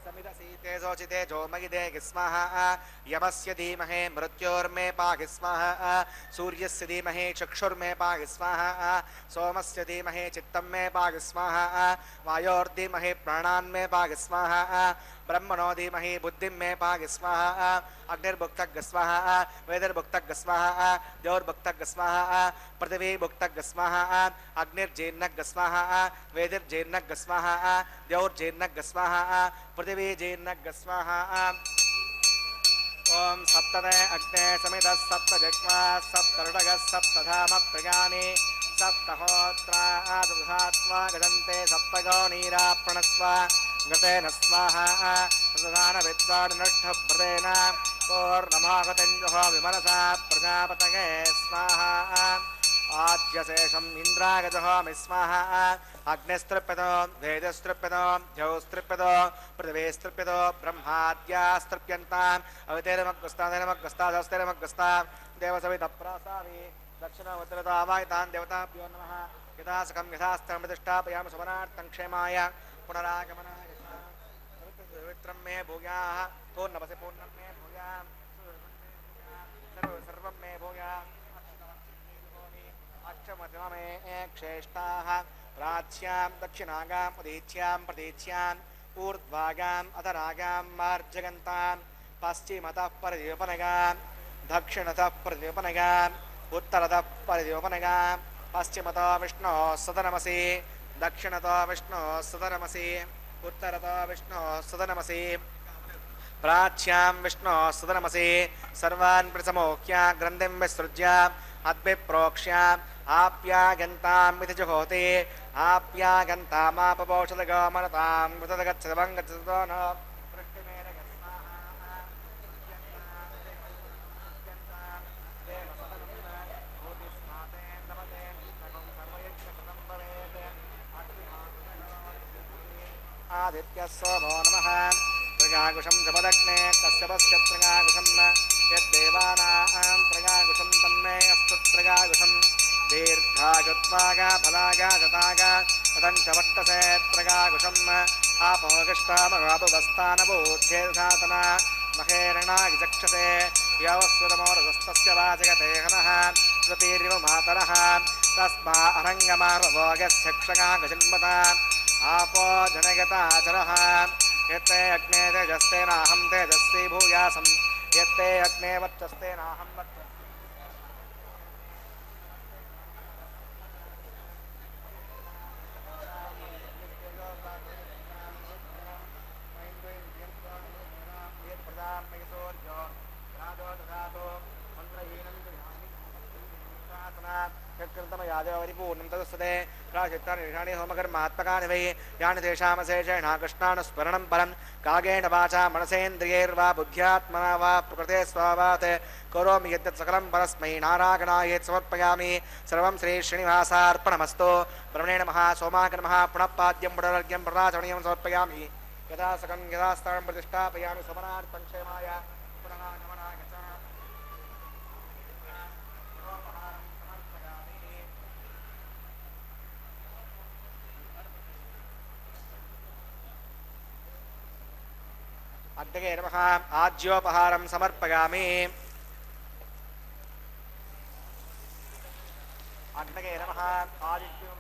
समिदसीतेजोचिते जोमगिदे स्वाहा यमस्य धीमहे मृत्योर्मे पाहि स्वाहा सूर्यस्य धीमहे चक्षुर्मे पाहि स्वाहा सोमस्य धीमहे चित्तं मे पाहि स्वाहा वायोर्धीमहे प्राणान् मे पाहि स्वाहा ब्रह्मणो धीमहि बुद्धिं मे पाहि स्वाहा अग्निर्भुक्तग् स्वाहा वेदिर्भुक्तग् स्वाहा द्यौर्भुक्तग् स्वाहा पृथिवी भुक्तग् स्वाहा अग्निर्जीर्णग् स्वाहा वेदिर्जीर्णग् स्वाहा द्यौर्जीर्णग् स्वाहा पृथिवी जीर्णग् स्वाहा ओम सप्तमे अग्ने समिदः सप्तजग्मा सप्तर्षगः सप्तधाम प्रयानि सप्तहोत्रा आदुधात्वा गजन्ते सप्तगो नीराप्रणस्व गतेन स्वाहा प्रधान विद्वान् नष्टभ्रतेन पूर्णमागतिञ्जुः विमनसा प्रजापतये स्वाहा आद्यशेषम् इन्द्रागजहोमि स्वाहा अग्निस्तृप्यतो वेदस्तृप्यतो द्यौस्तृप्यतो पृथिवीस्तृप्यतो ब्रह्माद्यास्तृप्यन्ताम् अवितेरमग्गस्तादेरमग्गस्तादस्तेरमग्गस्ता देवसवितप्रासावि दक्षिणोत्तरतावायतान् देवताभ्यो नमः यथा सकं यथास्त्रं प्रतिष्ठापयामि शमनार्थं क्षेमाय पुनरागमनाय पवित्रं मे भूयाः पूर्णवसि पूर्णं मे भूयाः सर्वं मे भूयाः अक्षमतिममे क्षेष्टाः प्राच्यां दक्षिणागाम् उदीच्यां प्रतीच्याम् ऊर्ध्वागाम् अधरागां मार्जगन्तां पश्चिमतः परिद्योपनगां दक्षिणतः परिद्योपनगां उत्तरतः परिद्योपनगां पश्चिमतो विष्णोः सदनमसि दक्षिणतो विष्णोः सदनमसि उत्तरतो विष्णोः सदनमसि प्राच्यां विष्णोः सदनमसि सर्वान् प्रसमोक्ष्य ग्रन्थिं विसृज्य अद्भिप्रोक्ष्य आप्यागन्ताम् इति जुहोति आप्यागन्तामापपोषदगमनतां मृतदगच्छदवं गच्छतो न आदित्यः सोमो नमः प्रगाकुशं जपदग्ने कश्यपस्य प्रगाकुशं यद्देवानां प्रगाकुशं तन्मे अस्तु प्रगाकुशं दीर्घायुत्वागा फलागा शतागा तदञ्चवट्टसे प्रगाकुशम् आपोगष्टामगापुगस्तानबोध्येधातना महेरणागिचक्षसे यवस्वतमोरजस्तस्य वाचगते हनः श्रुतिरिव मातरः तस्मा अरङ्गमार्वभोगस्य क्षगाकुशन्मता आपो जनगताचरः यत्ते अग्ने तेजस्तेनाहं तेजस्वी भूयासं यत्ते अग्ने वर्चस्तेनाहं वर्चस्वी यादवरिपूर्णं तदुस्तते प्राचित्तानि होमकर्मात्मकानि वै यानि तेषामशेषेण कृष्णानुस्मरणं परं कागेण वाचा मनसेन्द्रियैर्वा बुद्ध्यात्मना वा प्रकृते स्वभावात् करोमि यद्यत् सकलं परस्मै नारायणायेत् समर्पयामि सर्वं श्रीश्रीनिवासार्पणमस्तु ब्रह्मणे नमः सोमाय नमः पुनः पाद्यं पुनरर्घ्यं प्रदाचरणीयं समर्पयामि यथा सकं यथा स्थानं प्रतिष्ठापयामि समनार्थं क्षेमाय पुनः गमनाय अग्नये नमः आज्योपहारं समर्पयामि अग्नये नमः आदित्यो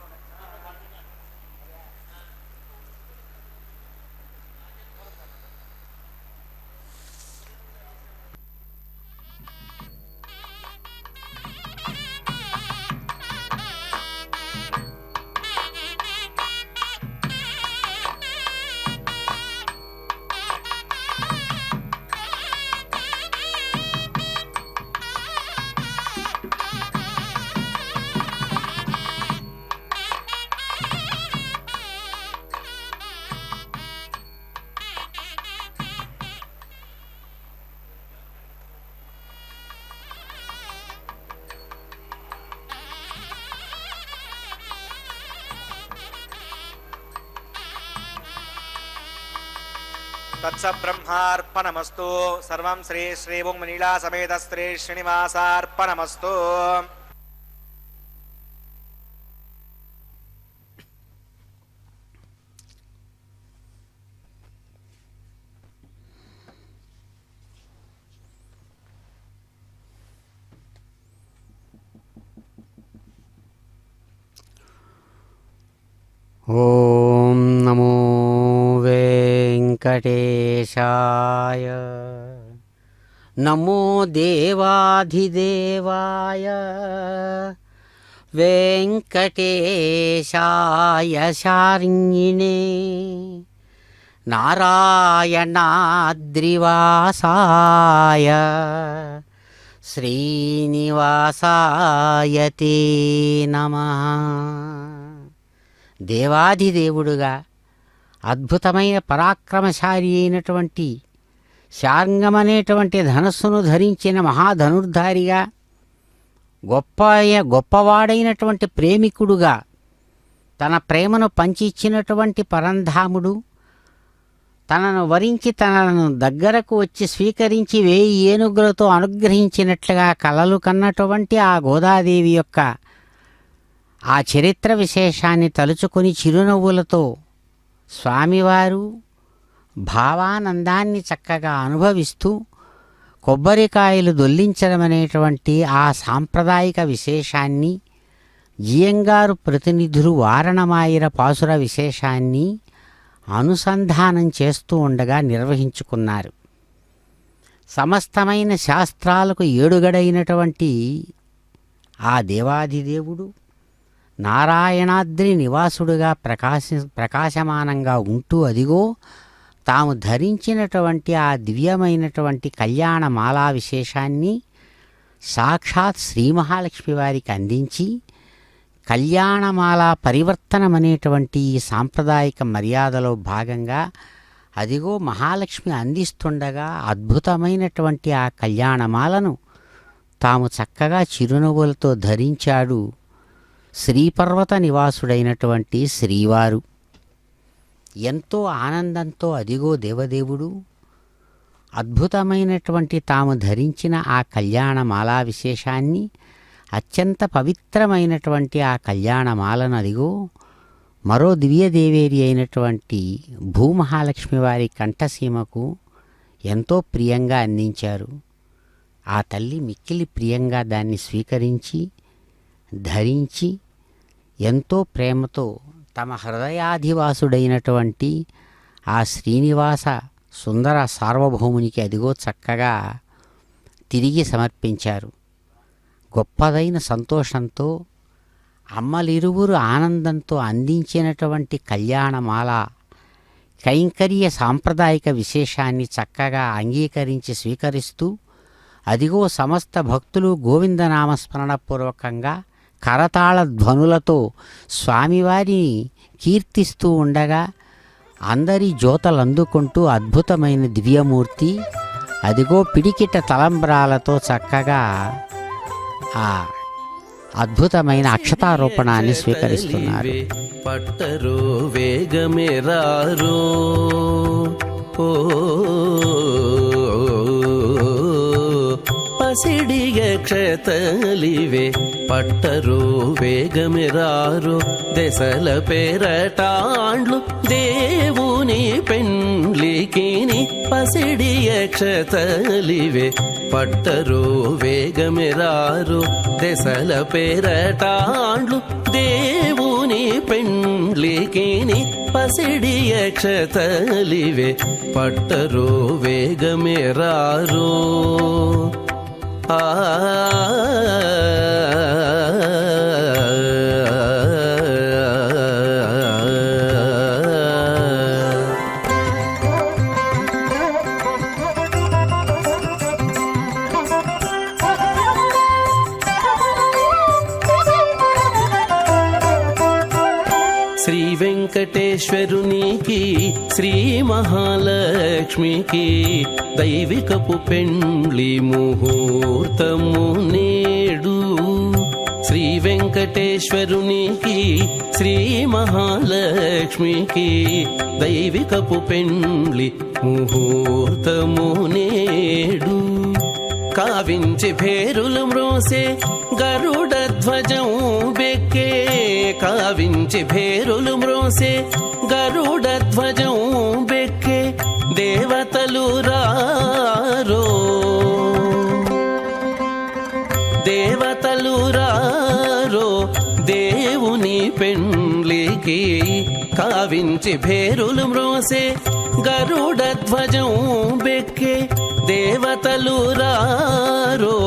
तत्सब्रह्मार्पणमस्तु सर्वं श्री श्रीभूमनीला समेत श्री श्रीनिवासार्पणमस्तु ఓం నమో వెంకటేశాయ. నమో దేవాధిదేవాయ వెంకటేశాయ శార్ంగిణే నారాయణాద్రివాసాయ శ్రీనివాసాయ తే నమః. దేవాధిదేవుడుగా అద్భుతమైన పరాక్రమశాలి అయినటువంటి శార్ంగమనేటువంటి ధనస్సును ధరించిన మహాధనుర్ధారిగా గొప్పవాడైనటువంటి ప్రేమికుడుగా తన ప్రేమను పంచి ఇచ్చినటువంటి పరంధాముడు తనను వరించి తనను దగ్గరకు వచ్చి స్వీకరించి 1000 ఏనుగులతో అనుగ్రహించినట్లుగా కలలు కన్నటువంటి ఆ గోదాదేవి యొక్క ఆ చరిత్ర విశేషాన్ని తలుచుకొని చిరునవ్వులతో స్వామివారు భావానందాన్ని చక్కగా అనుభవిస్తూ కొబ్బరికాయలు దొల్లించడం అనేటువంటి ఆ సాంప్రదాయిక విశేషాన్ని జియంగారు ప్రతినిధులు వారణమాయిర పాసుర విశేషాన్ని అనుసంధానం చేస్తూ ఉండగా నిర్వహించుకున్నారు. సమస్తమైన శాస్త్రాలకు ఏడుగడైనటువంటి ఆ దేవాధిదేవుడు నారాయణాద్రి నివాసుడుగా ప్రకాశమానంగా ఉంటూ అదిగో తాము ధరించినటువంటి ఆ దివ్యమైనటువంటి కళ్యాణమాలా విశేషాన్ని సాక్షాత్ శ్రీ మహాలక్ష్మి వారికి అందించి కళ్యాణమాల పరివర్తనమనేటువంటి ఈ సాంప్రదాయిక మర్యాదలో భాగంగా అదిగో మహాలక్ష్మి అందిస్తుండగా అద్భుతమైనటువంటి ఆ కళ్యాణమాలను తాము చక్కగా చిరునవ్వులతో ధరించాడు శ్రీపర్వత నివాసుడైనటువంటి శ్రీవారు. ఎంతో ఆనందంతో అదిగో దేవదేవుడు అద్భుతమైనటువంటి తాము ధరించిన ఆ కళ్యాణమాలా విశేషాన్ని అత్యంత పవిత్రమైనటువంటి ఆ కళ్యాణమాలను అదిగో మరో దివ్యదేవేరి అయినటువంటి భూమహాలక్ష్మి వారి కంఠసీమకు ఎంతో ప్రియంగా అందించారు. ఆ తల్లి మిక్కిలి ప్రియంగా దాన్ని స్వీకరించి ధరించి ఎంతో ప్రేమతో తమ హృదయాధివాసుడైనటువంటి ఆ శ్రీనివాస సుందర సార్వభౌమునికి అదిగో చక్కగా తిరిగి సమర్పించారు. గొప్పదైన సంతోషంతో అమ్మలిరువురు ఆనందంతో అందించినటువంటి కళ్యాణమాల కైంకర్య సాంప్రదాయిక విశేషాన్ని చక్కగా అంగీకరించి స్వీకరిస్తూ అదిగో సమస్త భక్తులు గోవిందనామస్మరణపూర్వకంగా కరతాళ ధ్వనులతో స్వామివారిని కీర్తిస్తూ ఉండగా అందరి జ్యోతలందుకుంటూ అద్భుతమైన దివ్యమూర్తి అదిగో పిడికిట తలంబ్రాలతో చక్కగా ఆ అద్భుతమైన అక్షతారోపణాన్ని స్వీకరిస్తున్నారు. పట్టరో వేగమేరారో పసిడిగ క్షతలివే పట్టరో వేగమిరారు దశల పేరటాండ్లు దేవుని పెండ్లికిని పసిడిగ క్షతలివే పట్టరో వేగమిరారు దశల పేరటాండ్లు దేవుని పెండ్లికిని పసిడిగ క్షతలివే పట్టరో వేగమిరారు ఆ శ్రీ వెంకటేశ్వరునికి శ్రీ మహాలక్ష్మికి దైవికపు పెండ్లి ముహూర్తము నేడు. శ్రీ వెంకటేశ్వరునికి శ్రీ మహాలక్ష్మికి దైవికపు పెండ్లి ముహూర్తము నేడు. కావించి భేరులు మ్రోసే గరుడ ధ్వజం బెక్కే కావించి భేరులు మ్రోసే గరుడ ధ్వజం బెక్కే దేవతలు రారో దేవతలు రారో దేవుని పెండ్లికి కావించి భేరులు మ్రోసే గరుడ ధ్వజం బెక్కే దేవతలు రారో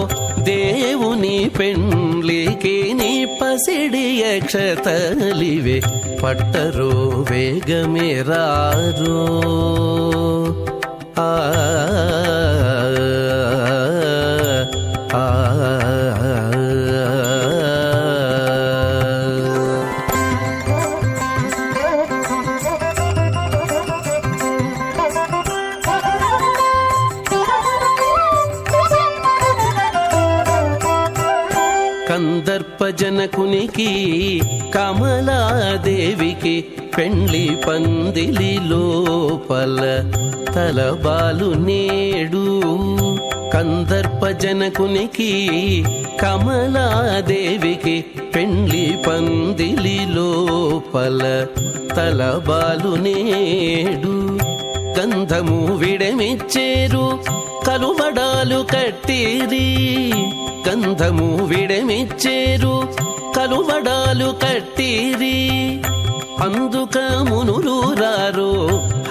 దేవుని పెండ్లికి నీ పసిడి అక్షతలివే పట్టరో వేగమే రారో ఆ కందర్పజనకునికి కమలాదేవికి పెండ్లి పందిలి లోపల తలబాలు నేడు కందర్పజనకునికి కమలాదేవికి పెండ్లి పందిలి లోపల తలబాలు నేడు గంధము విడమిచ్చేరు కలువడాలు కట్టిరి గంధము విడమిచ్చేరు కలువడాలు కట్టిరి అందుక మునులు రారో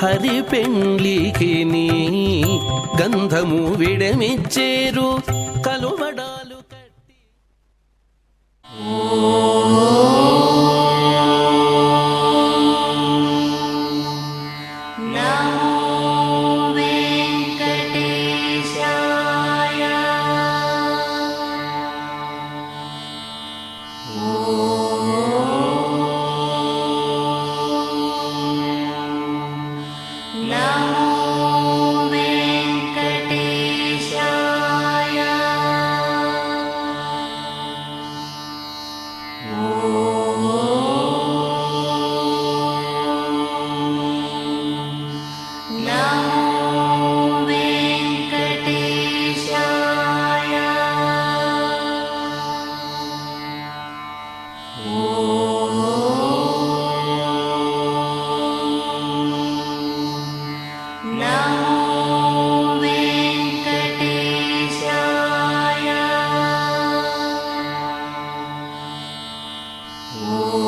హరి పెండ్లికి నీ గంధము విడమిచ్చేరు కలువడాలు కట్టి Oh